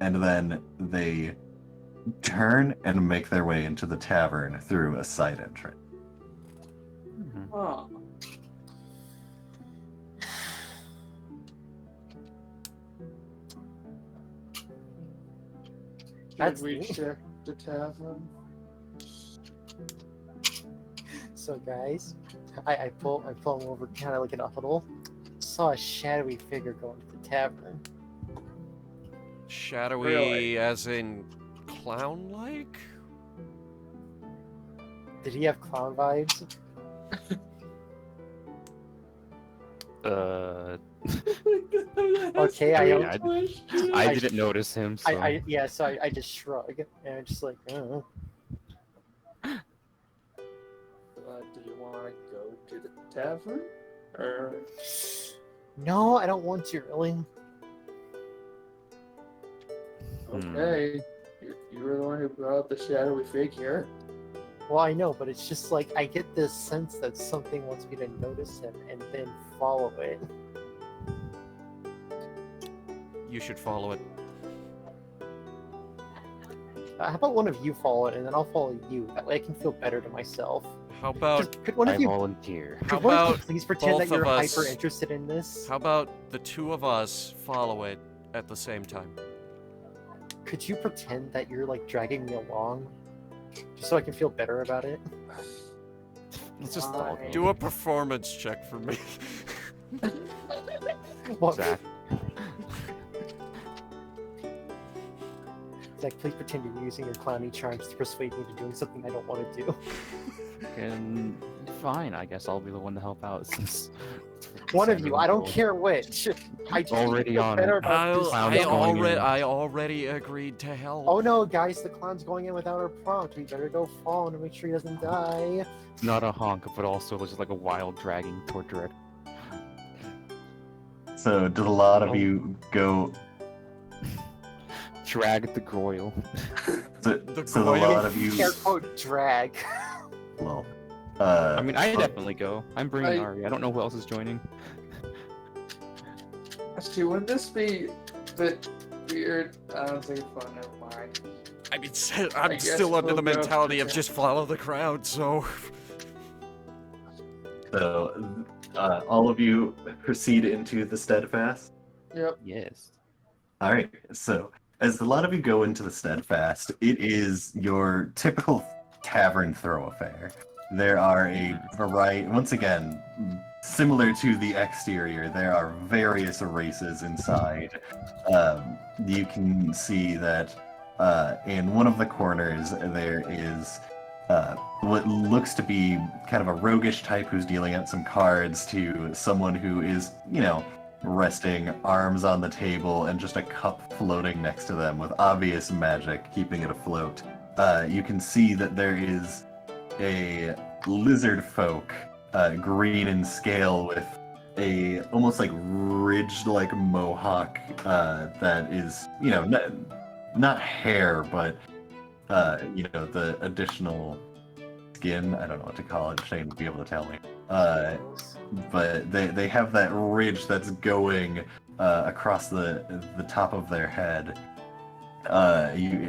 and then they turn and make their way into the tavern through a side entrance. Mhm. Huh. That's Should we neat. check the tavern? So guys, I pull him over, kind of like in a huddle. Saw a shadowy figure go into the tavern. Shadowy, Really? as in clown-like? Did he have clown vibes? Okay, I didn't notice him. So. So I just shrug and I'm just like, oh. Do you want to go to the tavern? Or No, I don't want to really. okay, you were the one who brought up the shadowy figure. Well, I know, but it's just like I get this sense that something wants me to notice him and then follow it. You should follow it. How about one of you follow it and then I'll follow you? That way I can feel better to myself. How about Could one I of you volunteer. how Could one of you about please pretend that both of you're us- hyper interested in this? how about the two of us follow it at the same time? Could you pretend that you're like dragging me along, just so I can feel better about it? Let's just all Fine. Do a performance check for me. Well, Zach. Zach, please pretend you're using your clowny charms to persuade me to doing something I don't want to do. And fine, I guess I'll be the one to help out since One of you, I don't Sandra care which. I just Already feel on better it. about this. Clown's going in. I already agreed to help. Oh no, guys, the clown's going in without our prompt. We better go follow him to make sure he doesn't die. It's not a honk, but also just like a wild dragging toward direct. So, did a lot of you go? Drag the groil. So, The so a coil? lot of you. Air quote drag. Well, I mean, I definitely go. I'm bringing I- Ari. I don't know who else is joining. Actually, wouldn't this be a bit weird? I don't think it's fun. Never mind. I mean, I'm guess still under the we'll go. mentality of just follow the crowd, so. So, all of you proceed into the Steadfast. Yep. Yes. All right. So, as a lot of you go into the Steadfast, it is your typical tavern thoroughfare. There are a variety. Once again, similar to the exterior, there are various races inside. You can see that in one of the corners there is what looks to be kind of a roguish type who's dealing out some cards to someone who is, resting arms on the table and just a cup floating next to them with obvious magic keeping it afloat. You can see that there is a lizard folk, green in scale with a almost like ridged like mohawk that is, not hair, but the additional skin. I don't know what to call it. Shane would be able to tell me. But they have that ridge that's going across the top of their head.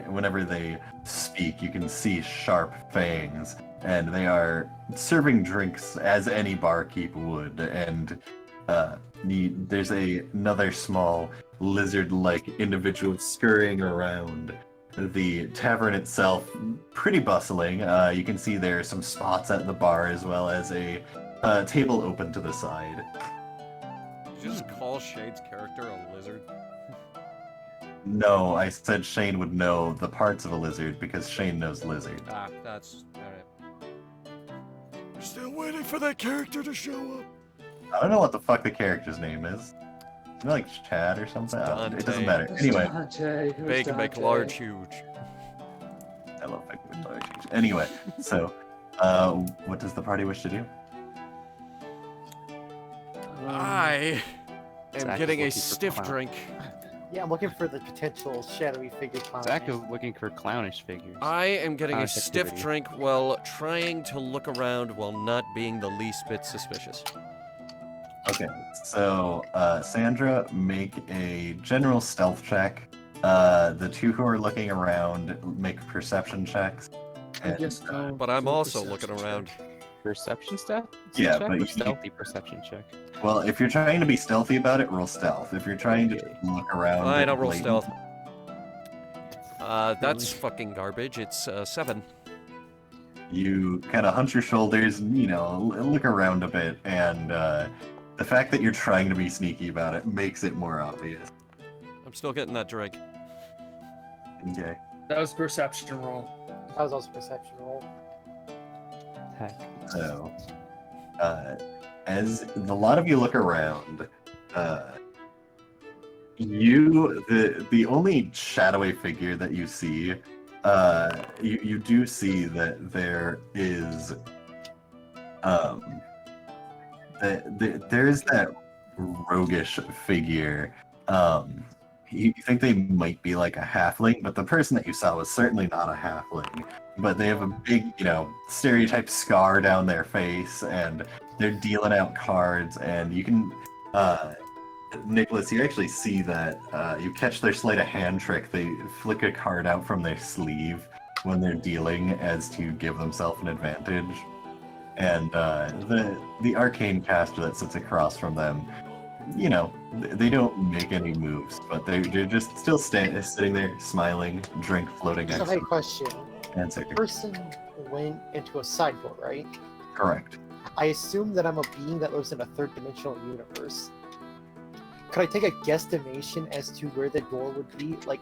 Whenever they speak, you can see sharp fangs, and they are serving drinks as any barkeep would. And there's another small lizard-like individual scurrying around. The tavern itself, pretty bustling. You can see there are some spots at the bar as well as a table open to the side. Did you just call Shade's character a lizard? No, I said Shane would know the parts of a lizard because Shane knows lizard. Ah, that's alright. We're still waiting for that character to show up. I don't know what the fuck the character's name is. Isn't it like Chad or something? It doesn't Dante. matter. Anyway, Dante, who's Big, make Dante? large, huge. I love Big Big Large. Anyway, so what does the party wish to do? I am Zach is getting a looking for stiff clown. drink. Yeah, I'm looking for the potential shadowy figure clown. Zach is looking for clownish figures. I am getting a Clownish stiff activity. drink while trying to look around while not being the least bit suspicious. Okay, so Sandra, make a general stealth check. The two who are looking around make perception checks. I And, guess no. But I'm do a also perception looking check. around. Perception stat? Yeah, check but or you- stealthy perception check. well, if you're trying to be stealthy about it, roll stealth. If you're trying to Okay. look around, Fine, I'll roll blatant- stealth. That's fucking garbage. It's 7. You kind of hunch your shoulders, and, look around a bit, and the fact that you're trying to be sneaky about it makes it more obvious. I'm still getting that drink. Okay. That was perception roll. That was also perception roll. Heck. So, as the lot of you look around, the only shadowy figure that you see, you do see that there is, there's that roguish figure. You think they might be like a halfling, but the person that you saw was certainly not a halfling. But they have a big, stereotype scar down their face, and they're dealing out cards, and you can, Nicholas, you actually see that you catch their sleight of hand trick. They flick a card out from their sleeve when they're dealing as to give themselves an advantage. And the arcane caster that sits across from them, they don't make any moves, but they're just still sitting there, smiling, drink floating So, next hey, to them. question. Answer. The person went into a side door, right? Correct. I assume that I'm a being that lives in a third dimensional universe. Could I take a guesstimation as to where the door would be? Like,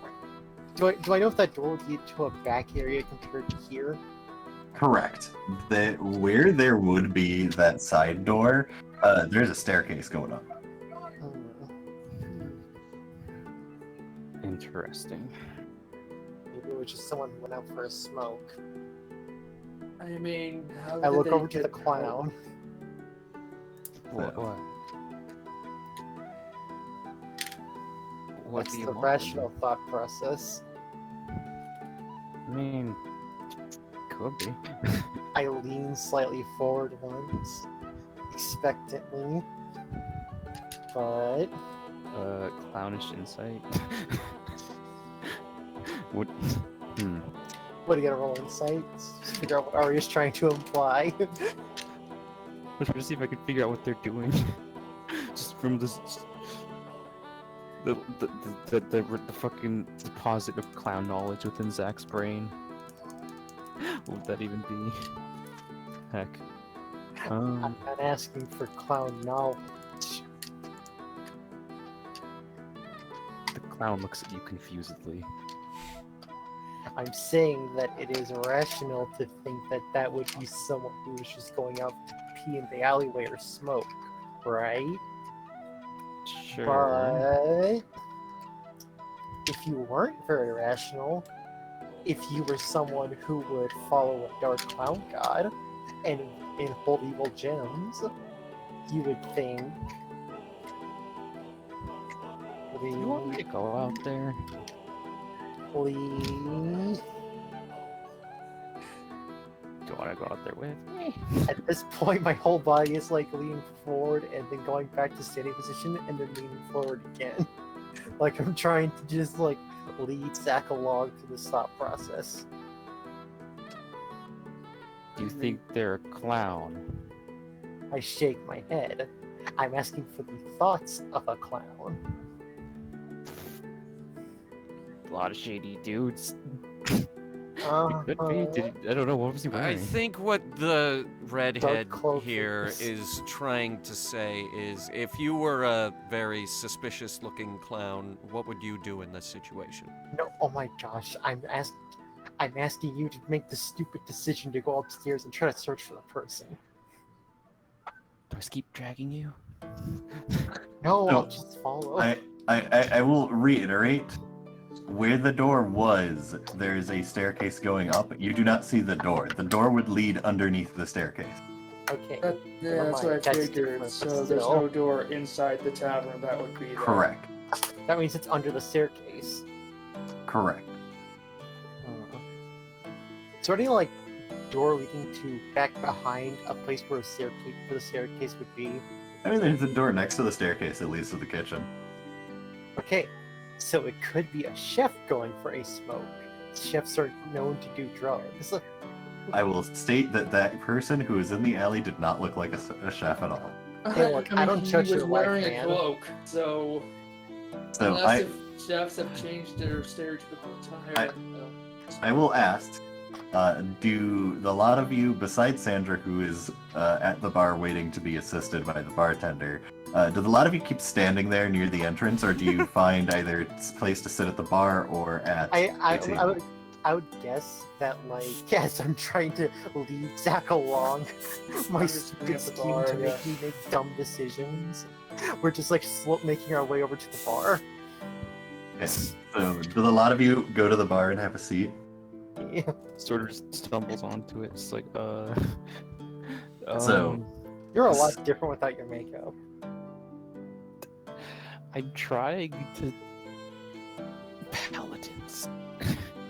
do I know if that door would lead to a back area compared to here? Correct. Where there would be that side door, there's a staircase going up. Interesting. Maybe it was just someone who went out for a smoke. I mean, how I did look they over to get the clown. What? What What's do you the want? rational thought process? I mean, could be. I lean slightly forward once, expectantly, but Clownish insight. What? what do you gotta roll insight? Just figure out what Arya's trying to imply. I was trying to see if I could figure out what they're doing. Just from this, the fucking deposit of clown knowledge within Zach's brain. What would that even be? Heck. I'm not asking for clown knowledge. The clown looks at you confusedly. I'm saying that it is rational to think that that would be someone who was just going out to pee in the alleyway or smoke, right? Sure. But if you weren't very rational, if you were someone who would follow a dark clown god and hold evil gems, you would think. You want me to go out there? Please. Do you want to go out there with me? At this point, my whole body is like leaning forward and then going back to standing position and then leaning forward again. Like I'm trying to just like lead Zach along through this thought process. Do you think they're a clown? I shake my head. I'm asking for the thoughts of a clown. A lot of shady dudes. Uh, It could be. I don't know. What was he I wearing? think what the redhead cloak here is- is trying to say is, if you were a very suspicious-looking clown, what would you do in this situation? no, oh my gosh, I'm asking you to make the stupid decision to go upstairs and try to search for the person. Do I just keep dragging you? No, No. I'll just follow. I will reiterate. Where the door was, there is a staircase going up. You do not see the door. The door would lead underneath the staircase. Okay. Yeah, Never that's what I mind, that's figured. different, So but there's still. no door inside the tavern that would be there. Correct. That means it's under the staircase. Correct. Is there any like door leading to back behind a place where the staircase would be? I mean, there's a door next to the staircase that leads to the kitchen. Okay, so it could be a chef going for a smoke. Chefs are known to do drugs. I will state that that person who was in the alley did not look like a chef at all. Hey, look, I don't judge he was your life, wearing man. a cloak, so So unless if chefs have changed their stereotypical attire. I will ask, do the lot of you, besides Sandra, who is at the bar waiting to be assisted by the bartender, do the lot of you keep standing there near the entrance, or do you find either a place to sit at the bar or at the table? I would guess that, like, as I'm trying to lead Zach along, my stupid scheme to make me make dumb decisions, we're just like making our way over to the bar. Yes. So, do the lot of you go to the bar and have a seat? Yeah. Sort of just stumbles onto it. It's like, So- You're a lot different without your makeup. I'm trying to. Paladins.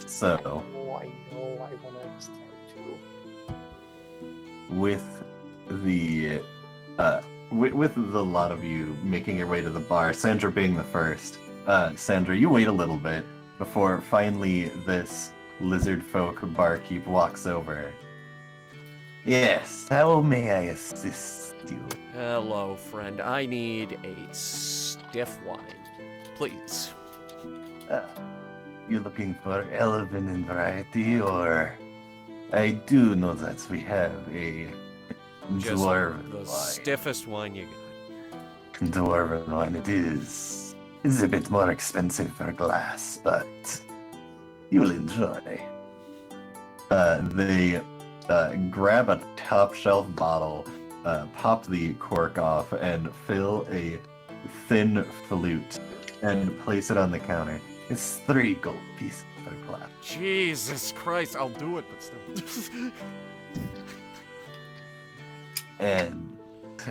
So, I know, I want to understand too. with the with the lot of you making your way to the bar, Sandra being the first, Sandra, you wait a little bit before finally this lizard folk barkeep walks over. Yes, how may I assist you? Hello, friend. I need a stiff wine, please. You looking for elven in variety, or I do know that we have a Just dwarven the wine. stiffest wine you got. Dwarven wine it is. It's a bit more expensive for glass, but you'll enjoy. They grab a top shelf bottle, pop the cork off, and fill a thin flute and place it on the counter. It's 3 gold pieces per glass. Jesus Christ, I'll do it, but still. And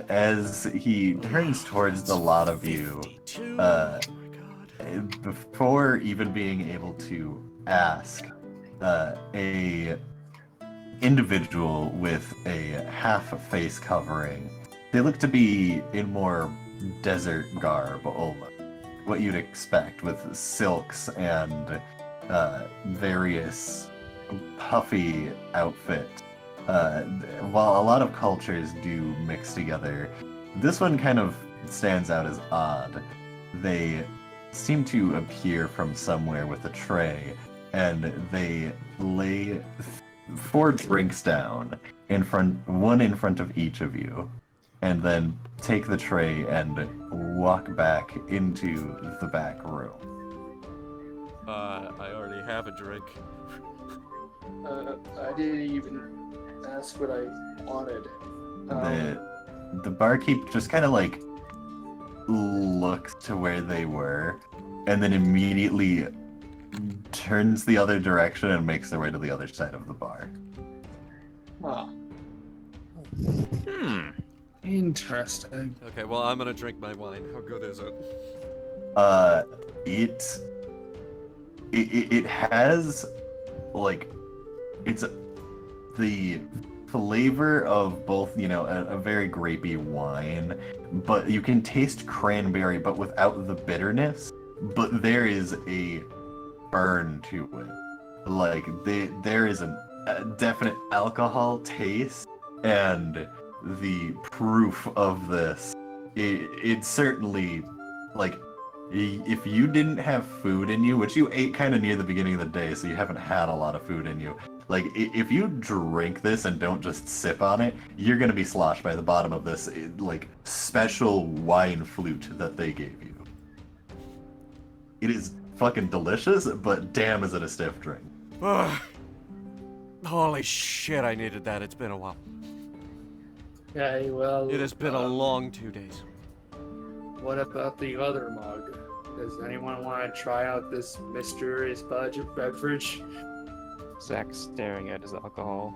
as he turns towards the lot of you, 52. Oh my god. before even being able to ask, a individual with a half face covering, they look to be in more desert garb, almost what you'd expect, with silks and various puffy outfits. While a lot of cultures do mix together, this one kind of stands out as odd. They seem to appear from somewhere with a tray, and they lay 4 drinks down one in front of each of you, and then take the tray and walk back into the back room. I already have a drink. I didn't even ask what I wanted. The barkeep just kind of like looks to where they were, and then immediately turns the other direction and makes their way to the other side of the bar. Oh, interesting. Okay, well, I'm gonna drink my wine. How good is it? It has like it's the flavor of both, a very grapey wine, but you can taste cranberry but without the bitterness, but there is a burn to it. Like there is a definite alcohol taste, and the proof of this, it's certainly like, if you didn't have food in you, which you ate kind of near the beginning of the day, so you haven't had a lot of food in you, like, if you drink this and don't just sip on it, you're gonna be sloshed by the bottom of this, like, special wine flute that they gave you. It is fucking delicious, but damn is it a stiff drink. Ugh. Holy shit, I needed that. It's been a while. Okay, well. It has been a long 2 days. What about the other mug? Does anyone want to try out this mysterious beverage? Zach's staring at his alcohol.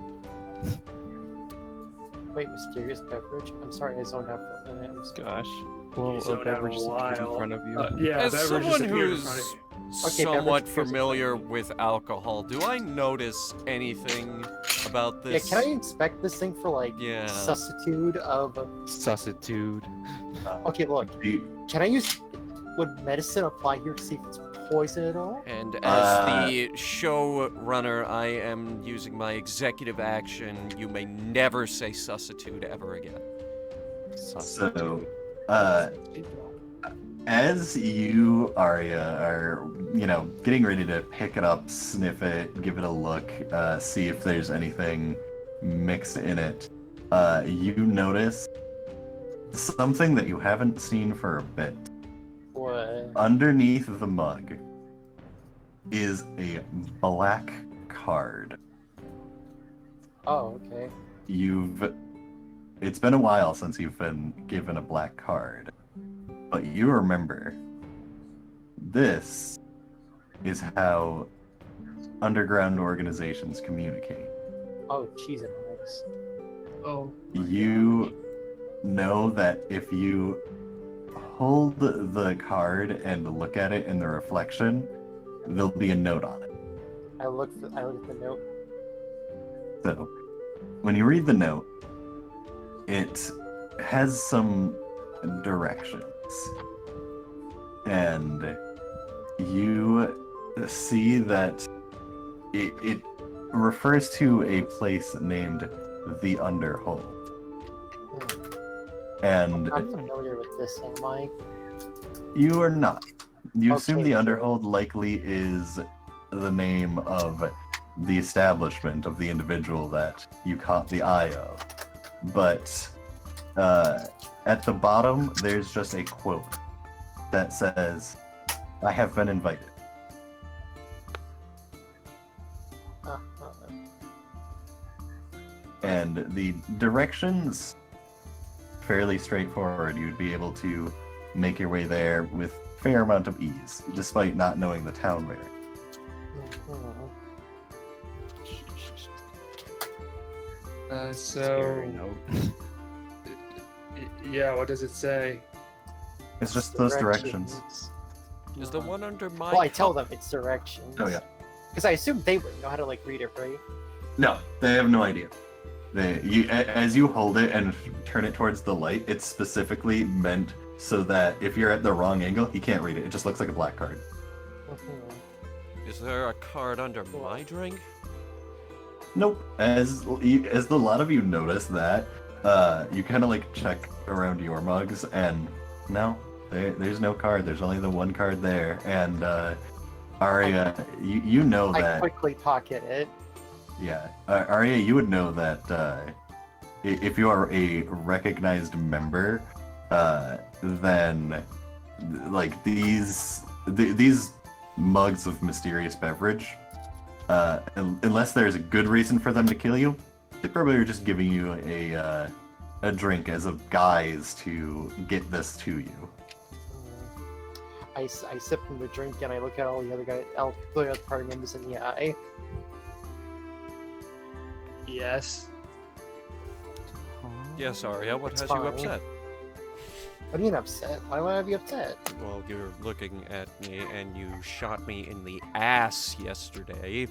Wait, mysterious beverage? I'm sorry, I zoned out for a minute. Gosh. Well, zoned a out beverage a just appeared in while. front of you. Yeah, As beverage someone just appeared in who's front of you. Okay, somewhat beverage familiar with alcohol, do I notice anything about Yeah, this? can I inspect this thing for, like, Yeah. sussitude of... Sussitude. Okay, look, can I use... Would medicine apply here to see if it's poison at all? And as the showrunner, I am using my executive action. You may never say sussitude ever again. So, As you, Arya, are, getting ready to pick it up, sniff it, give it a look, see if there's anything mixed in it, you notice something that you haven't seen for a bit. What? Underneath the mug is a black card. Oh, okay. It's been a while since you've been given a black card, but you remember this is how underground organizations communicate. Oh, cheese and eggs. Oh. You know that if you hold the card and look at it in the reflection, there'll be a note on it. I looked at the note. So, when you read the note, it has some directions. And you see that it refers to a place named the Underhold. And I'm not familiar with this, am I? you are not. You assume Okay, the sure. Underhold likely is the name of the establishment of the individual that you caught the eye of. But at the bottom, there's just a quote that says, "I have been invited." And the directions, fairly straightforward. You'd be able to make your way there with fair amount of ease, despite not knowing the town very. Scary So, note. yeah, what does it say? It's just those directions. Is the one under my Well, I tell cup? them it's directions. Oh yeah. Because I assume they would know how to read it, right? No, they have no idea. As you hold it and turn it towards the light, it's specifically meant so that if you're at the wrong angle, you can't read it. It just looks like a black card. Is there a card under my drink? Nope. As the lot of you notice that, you kind of check around your mugs, and no, there's no card. There's only the one card there. And Arya, you know I that. quickly pocket it. Yeah, Arya, you would know that if you are a recognized member, then these mugs of mysterious beverage, unless there's a good reason for them to kill you, they probably are just giving you a drink as a guise to get this to you. I sip from the drink and I look at all the other party members in the eye. Yes. Yes, Aria, what It's has fine. you upset? What do you mean upset? Why would I be upset? Well, you're looking at me and you shot me in the ass yesterday.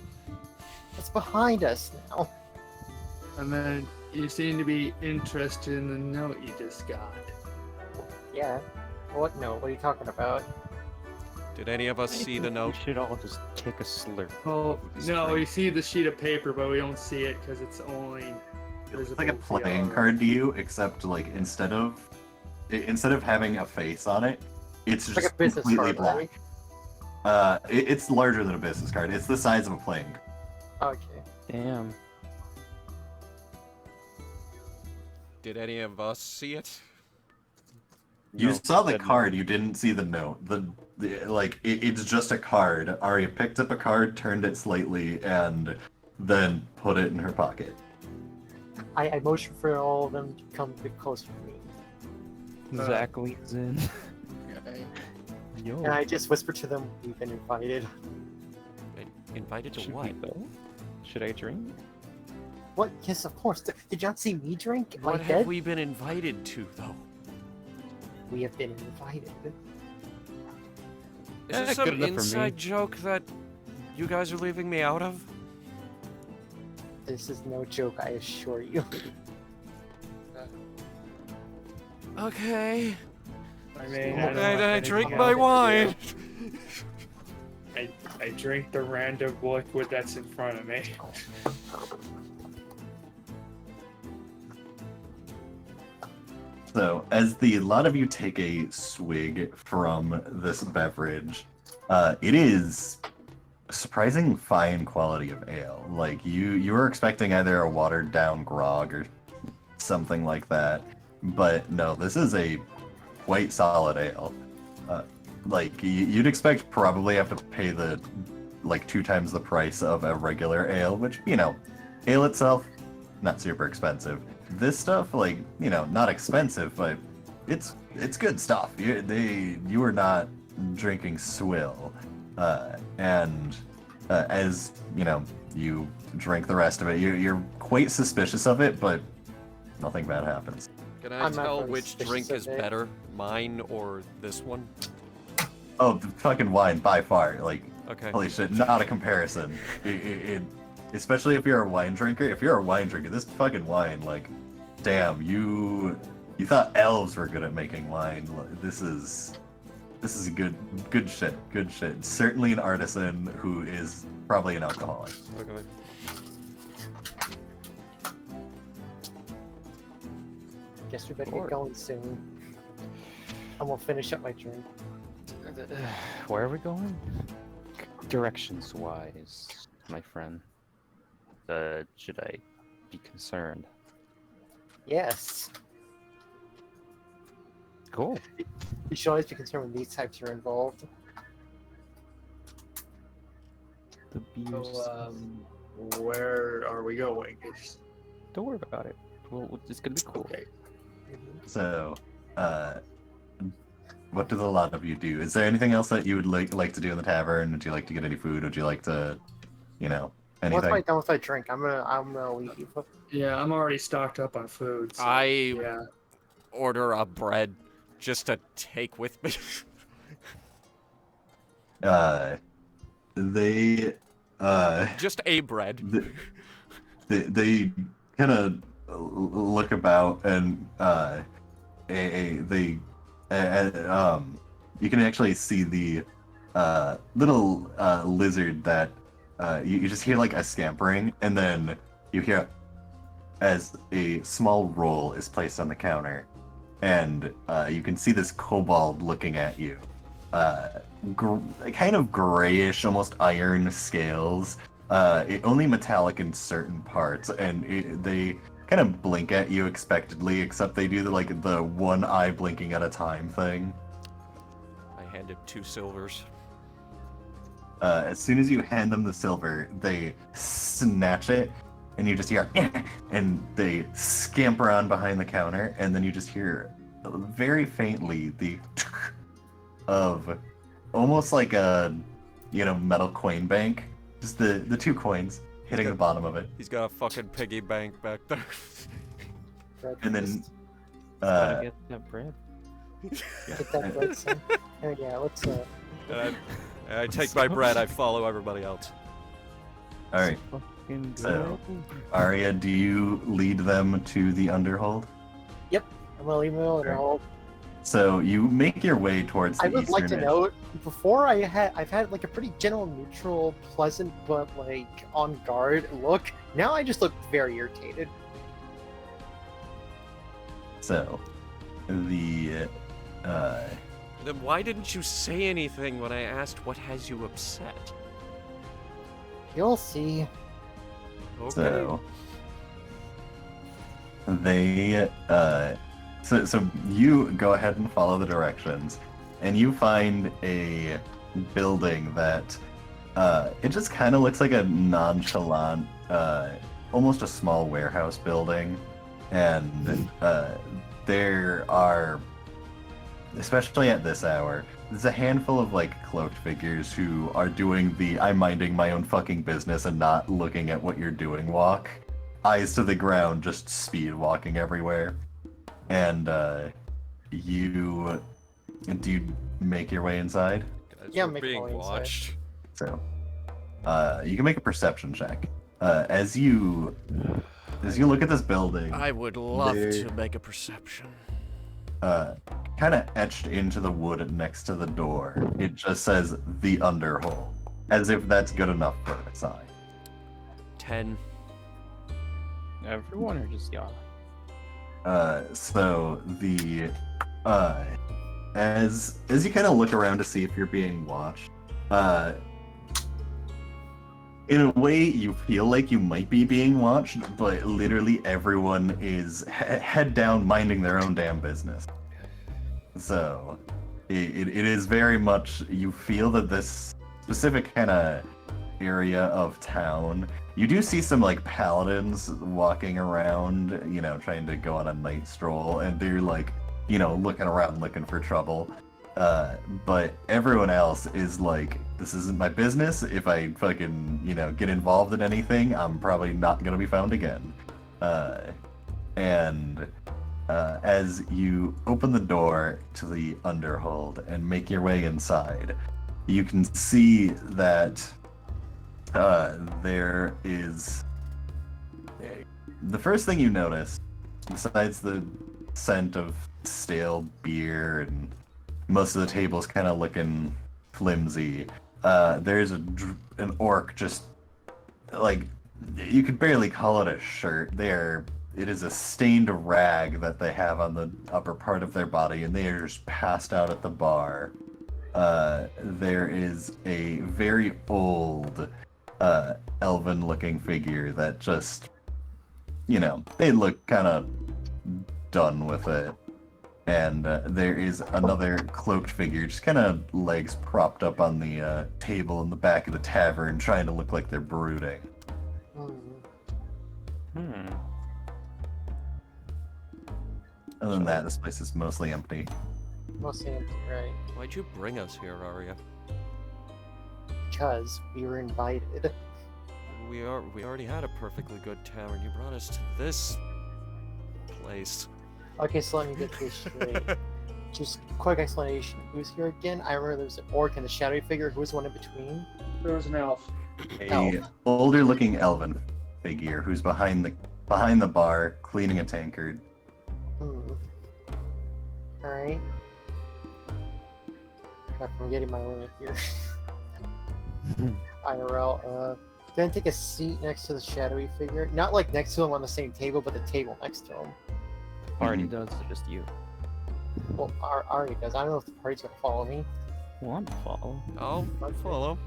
It's behind us now. And then you seem to be interested in the note you just got. Yeah. What? No. What are you talking about? Did any of us see the note? We should all just take a slurp. Oh, no, we see the sheet of paper, but we don't see it because it's only It looks visible like a to the playing other. card to you, except instead of having a face on it, it's It's just like a business completely card, black. It's larger than a business card. It's the size of a playing card. Okay. Damn. Did any of us see it? You No, saw the said no. card, you didn't see the note. It's just a card. Arya picked up a card, turned it slightly, and then put it in her pocket. I motion for all of them to come a bit closer to me. Zach leans in. Okay. Yo. And I just whisper to them, we've been invited. Invited to Should what? we go? Should I drink? What? Yes, of course. Did you not see me drink? Am I What dead? have we been invited to, though? We have been invited. Is Yeah, this some good enough for me. inside joke that you guys are leaving me out of? This is no joke, I assure you. Okay. I mean, I I, don't don't have I anything drink else my to do. wine. I drink the random liquid that's in front of me. So, as the lot of you take a swig from this beverage, it is surprising fine quality of ale. Like you were expecting either a watered down grog or something like that, but no, this is a quite solid ale. Like you'd expect probably have to pay the like 2 times the price of a regular ale, which ale itself not super expensive. This stuff, like not expensive, but it's good stuff. You are not drinking swill, and as you drink the rest of it, you're quite suspicious of it, but nothing bad happens. Can I I'm not tell very which suspicious drink of is it. better, mine or this one? Oh, the fucking wine by far. Like, Okay. holy shit, not a comparison. Especially if you're a wine drinker. If you're a wine drinker, this fucking wine, like, damn, you thought elves were good at making wine. This is good shit. Good shit. Certainly an artisan who is probably an alcoholic. Okay. Guess we better get going soon. I'm gonna finish up my drink. Where are we going? Directions wise, my friend. Should I be concerned? Yes. Cool. You should always be concerned when these types are involved. The beers. So, where are we going? Don't worry about it. Well, it's gonna be cool. Okay. So, what do the lot of you do? Is there anything else that you would like to do in the tavern? Would you like to get any food? Would you like to, Once anything? I'm done with my drink, I'm gonna leave you. Yeah, I'm already stocked up on food. So, I yeah. order a bread just to take with me. They Just a bread. they kind of look about and you can actually see the little lizard that you just hear like a scampering, and then you hear as a small roll is placed on the counter, and you can see this kobold looking at you. Kind of grayish, almost iron scales. Only metallic in certain parts, and they kind of blink at you expectedly, except they do the one eye blinking at a time thing. I hand him 2 silvers. As soon as you hand them the silver, they snatch it, and you just hear, and they scamper on behind the counter, and then you just hear very faintly the of almost like a metal coin bank, just the 2 coins hitting the bottom of it, He's got a fucking piggy bank back there. Bread and then just Gotta get that bread. get that bread, son. Yeah, let's And I take my bread, I follow everybody else. all right. Fucking So- go. Aria, do you lead them to the underhold? I'm gonna leave it alone. Okay. I'll- So you make your way towards the I would like to eastern edge. note before I've had like a pretty general neutral, pleasant, but like on guard look. Now I just look very irritated. So the Then why didn't you say anything when I asked what has you upset? You'll see. Okay. so they so you go ahead and follow the directions, and you find a building that it just kind of looks like a nonchalant, almost a small warehouse building, and there are, especially at this hour, there's a handful of cloaked figures who are doing the I'm minding my own fucking business and not looking at what you're doing walk. Eyes to the ground, just speed walking everywhere. And do you make your way inside? Guys, Yeah, we're make being my way inside. watched. So you can make a perception check. As you look at this building, I would love There- to make a perception. kind of etched into the wood next to the door, it just says the underhole, as if that's good enough for a sign. 10. Everyone or just y'all? So the as you kind of look around to see if you're being watched, in a way you feel like you might be being watched, but literally everyone is head down minding their own damn business. So it is very much, you feel that this specific kind of area of town, you do see some like paladins walking around, you know, trying to go on a night stroll, and they're like, you know, looking around looking for trouble. But everyone else is like, this isn't my business. If I fucking, you know, get involved in anything, I'm probably not gonna be found again. As you open the door to the underhold and make your way inside, you can see that there is the first thing you notice, besides the scent of stale beer and most of the tables kind of looking flimsy, there's an orc, just like, you could barely call it a shirt. It is a stained rag that they have on the upper part of their body, and they are just passed out at the bar. There is a very old elven-looking figure that just, you know, they look kind of done with it. And there is another cloaked figure, just kind of legs propped up on the table in the back of the tavern, trying to look like they're brooding. Other than that, this place is mostly empty. Mostly empty, right? Why'd you bring us here, Aria? Because we were invited. We already had a perfectly good tavern. You brought us to this place. Okay, so let me get this straight. Just quick explanation. Who's here again? I remember there was an orc and a shadowy figure. Who was the one in between? There was an elf. A older-looking elven figure who's behind the bar, cleaning a tankard. Alright. I'm getting my limit here. IRL, gonna take a seat next to the shadowy figure. Not like next to him on the same table, but the table next to him. Party does, or just you? Well, Ari does. I don't know if the party's gonna follow me. Well, I'm follow. I'll follow.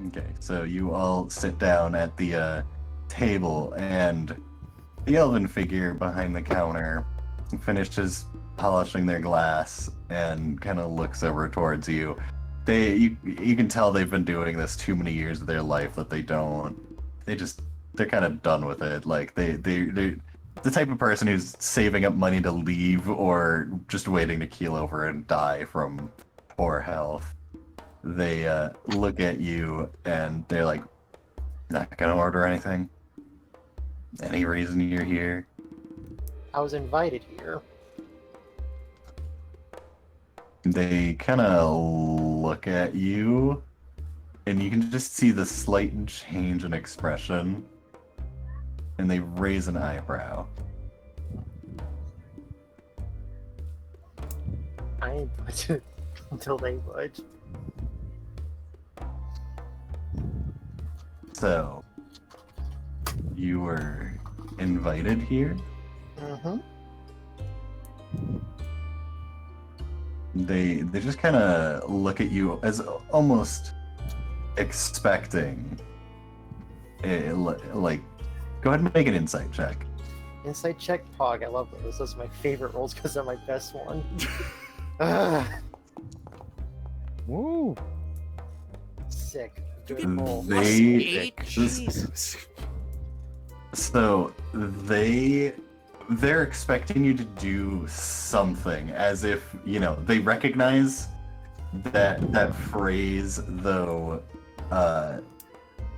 Okay, so you all sit down at the table, and the elven figure behind the counter finishes polishing their glass and kind of looks over towards you. You can tell they've been doing this too many years of their life that they're kind of done with it. Like they're the type of person who's saving up money to leave or just waiting to keel over and die from poor health. They look at you and they're like, not gonna order anything? Any reason you're here? I was invited here. They kind of look at you, and you can just see the slight change in expression, and they raise an eyebrow. I ain't budge until they budge. So, you were invited here? Mm-hmm. They just kind of look at you as almost expecting, like, go ahead and make an insight check. Insight check, Pog. I love those. Those are my favorite rolls because they're my best one. Ugh, Woo! sick. You Good get roll. plus They- 8? Jesus. So they're expecting you to do something, as if, you know, they recognize that phrase, though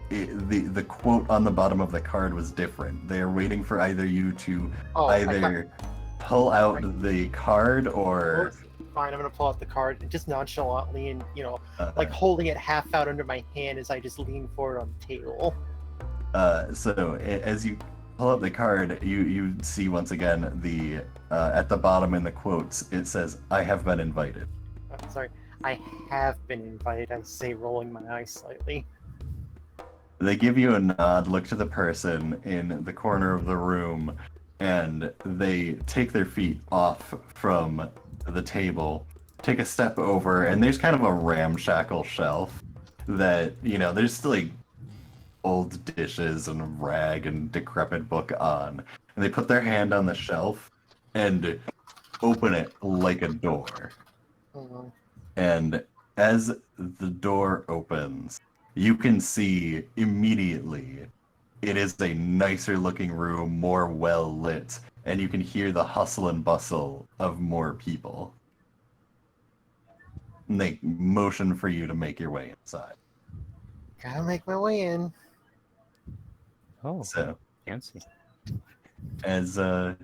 the quote on the bottom of the card was different. They're waiting for either you to Oh, either pull out the card or fine, I'm gonna pull out the card and just nonchalantly and, like uh, holding it half out under my hand as I just lean forward on the table. so as you pull up the card, you see once again the at the bottom in the quotes it says, "I have been invited." Sorry, I have been invited. I say, rolling my eyes slightly. They give you a nod, look to the person in the corner of the room, and they take their feet off from the table, take a step over, and there's kind of a ramshackle shelf that, there's still like old dishes and a rag and decrepit book on. And they put their hand on the shelf and open it like a door. Mhm. And as the door opens, you can see immediately it is a nicer looking room, more well lit, and you can hear the hustle and bustle of more people. And they motion for you to make your way inside. Gotta make my way in. Oh, So, fancy. as I'm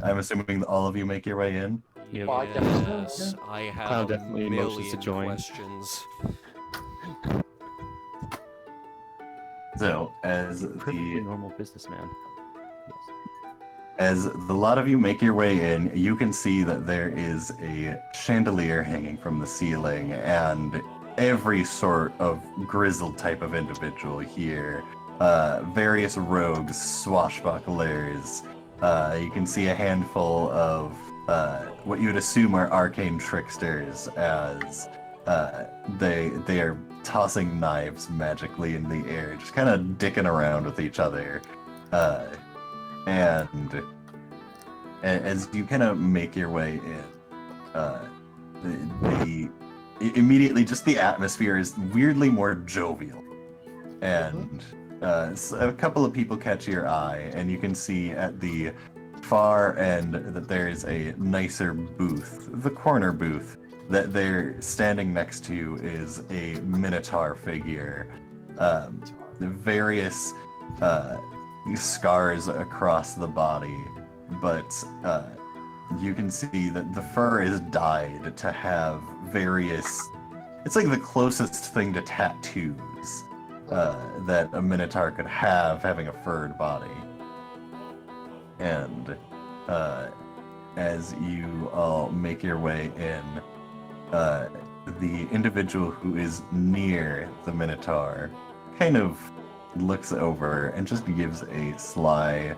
assuming that all of you make your way in. Yep. Well, I definitely Yes, I have Clown a definitely motions to million join. questions. So, as Perfectly the normal businessman. Yes. As the lot of you make your way in, you can see that there is a chandelier hanging from the ceiling, and every sort of grizzled type of individual here. Various rogues, swashbucklers. You can see a handful of what you would assume are arcane tricksters, as they are tossing knives magically in the air, just kind of dicking around with each other. And as you kind of make your way in, immediately just the atmosphere is weirdly more jovial, and a couple of people catch your eye, and you can see at the far end that there is a nicer booth, the corner booth that they're standing next to is a minotaur figure, various scars across the body, but you can see that the fur is dyed to have various. It's like the closest thing to tattoos that a minotaur could have, having a furred body. And as you all make your way in, the individual who is near the minotaur kind of looks over and just gives a sly,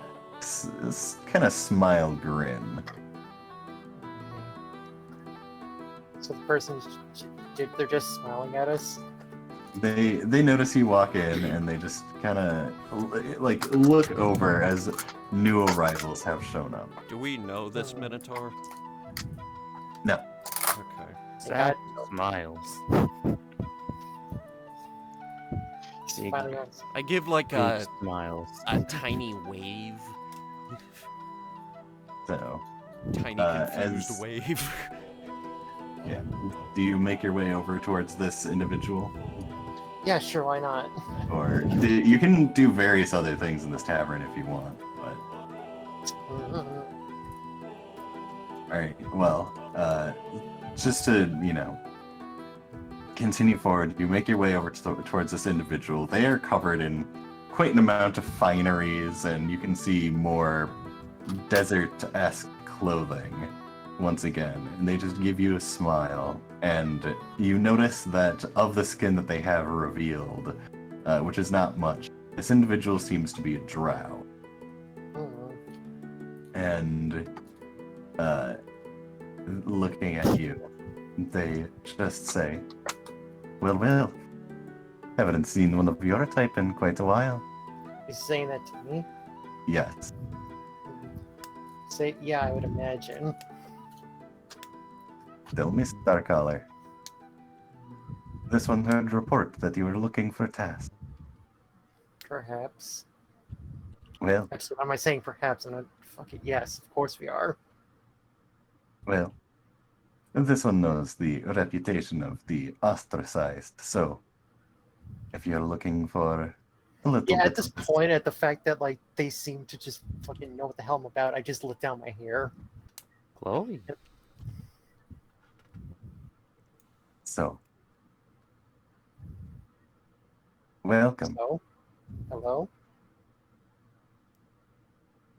kind of smile grin. So the person's they're just smiling at us. They notice you walk in, and they just kind of like look over as new arrivals have shown up. Do we know this Minotaur? No. Okay. Sad smiles. Big, Smiling at us. I give like big smiles. a tiny wave. So, Tiny confused as- wave. yeah. Do you make your way over towards this individual? Yeah, sure, why not? Or you can do various other things in this tavern if you want, but Mhm. alright, well, just to, continue forward, you make your way over towards this individual. They are covered in quite an amount of fineries, and you can see more desert-esque clothing once again, and they just give you a smile, and you notice that of the skin that they have revealed, which is not much, this individual seems to be a drow. Mhm. And looking at you, they just say, well, haven't seen one of your type in quite a while. He's saying that to me. Yes. Say, yeah, I would imagine. Tell me, Starcaller. This one heard report that you were looking for tasks. Perhaps. Well, Actually, why am I saying perhaps? I'm not fucking. Yes, of course we are. this one knows the reputation of the ostracized, so if you're looking for a little Yeah, bit at this of point, at the fact that like they seem to just fucking know what the hell I'm about, I just let down my hair. Chloe. So, welcome. So, hello.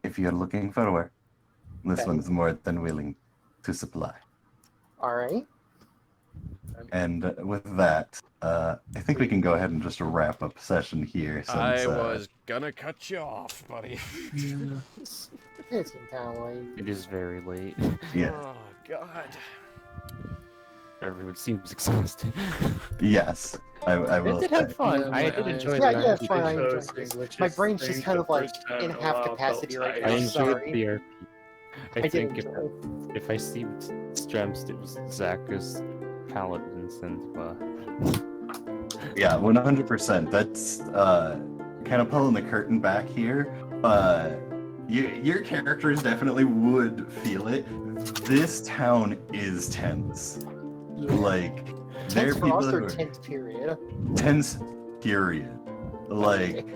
If you're looking for work, this Okay. one's more than willing to supply. All right. And with that, I think we can go ahead and just wrap up session here. Since, I was gonna cut you off, buddy. It's in town, like... It is very late. Yeah. Oh God. Everyone seems exhausted. Yes, I will did say. have fun. Yeah, I my did enjoy eyes Yeah, the yeah, RPG. fine, I enjoyed closing, this. which My is brain's think just kind the of like first time in in a half while capacity felt right I now. tired. enjoyed Sorry. the RP. I I did think enjoy. if I seemed stressed, it was Zach's paladins and Yeah, 100%. That's kind of pulling the curtain back here. Your characters definitely would feel it. This town is tense. Yeah. Like, there Tense are for us people or who are tense period? tense, period. Like,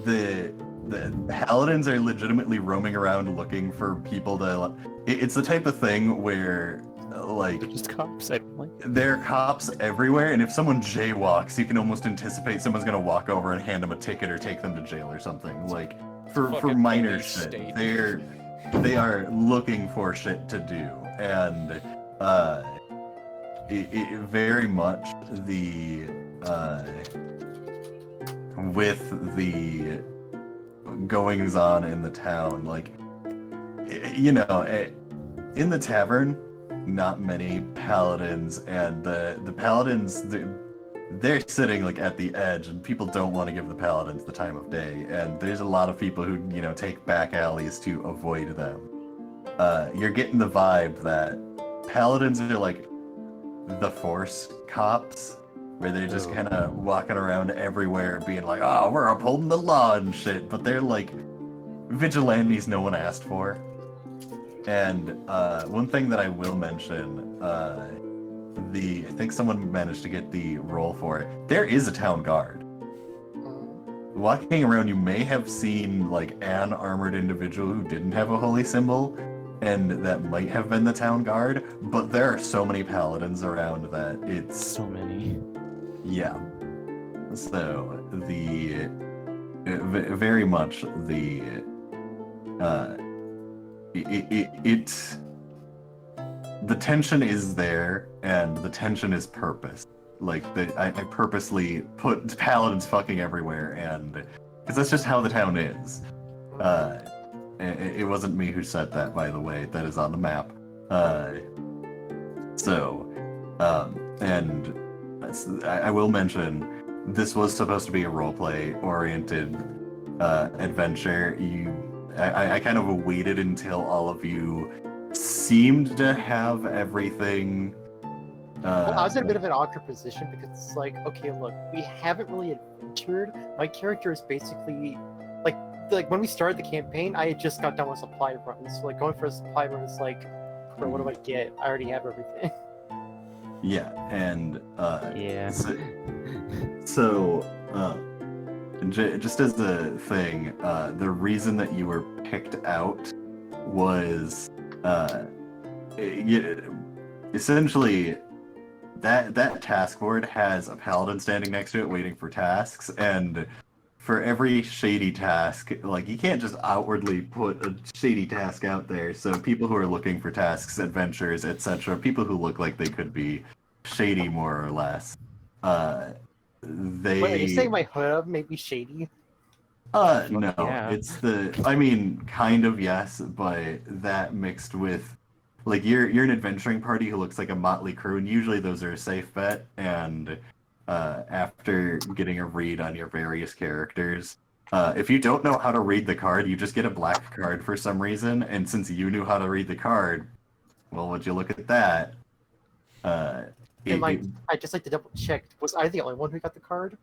the paladins are legitimately roaming around looking for people to. It's the type of thing where, like, they're just cops. I don't like it. there are cops everywhere, and if someone jaywalks, you can almost anticipate someone's gonna walk over and hand them a ticket or take them to jail or something. Like, for Fucking minor police shit, state. they are looking for shit to do, and it very much the with the goings on in the town, like, you know, in the tavern, not many paladins, and the paladins, they're sitting like at the edge, and people don't want to give the paladins the time of day, and there's a lot of people who, you know, take back alleys to avoid them. You're getting the vibe that paladins are like the force cops, where they're just Oh. kind of walking around everywhere being like, oh, we're upholding the law and shit, but they're like vigilantes no one asked for. And one thing that I will mention, I think someone managed to get the roll for it. There is a town guard. Walking around, you may have seen like an armored individual who didn't have a holy symbol, and that might have been the town guard, but there are so many paladins around that it's... So many. Yeah. So, very much the... the tension is there, and the tension is purpose. Like, I purposely put paladins fucking everywhere, and because that's just how the town is. It wasn't me who said that, by the way. That is on the map. And I will mention, this was supposed to be a roleplay oriented adventure. I kind of waited until all of you seemed to have everything. Well, I was in a bit of an awkward position because it's like, okay, look, we haven't really adventured. My character is basically like when we started the campaign, I had just got done with supply runs. So like going for a supply run is like, bro, what do I get? I already have everything. Yeah, and Yeah. so just as the thing, the reason that you were picked out was essentially that task board has a paladin standing next to it waiting for tasks, and for every shady task, like, you can't just outwardly put a shady task out there. So people who are looking for tasks, adventures, etc., people who look like they could be shady more or less, they... Wait, are you saying my hood may be shady? No, yeah. it's I mean, kind of, yes, but that mixed with, like, you're an adventuring party who looks like a motley crew, and usually those are a safe bet, and after getting a read on your various characters, if you don't know how to read the card, you just get a black card for some reason, and since you knew how to read the card, well, would you look at that? And like, I'd just like to double check, was I the only one who got the card?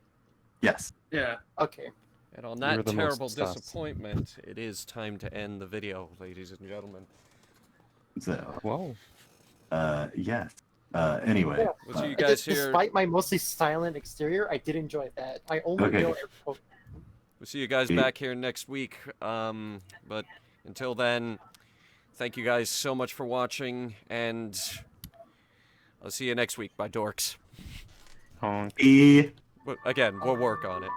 Yes. Yeah. Okay. And on You that were the most terrible sus. disappointment, it is time to end the video, ladies and gentlemen. So, Whoa. yes. Anyway. Yeah. We'll see you guys here. Despite my mostly silent exterior, I did enjoy that. I only Okay. know. We'll see you guys back here next week. But until then, thank you guys so much for watching, and I'll see you next week. Bye, dorks. Honk. E. But again, we'll work on it.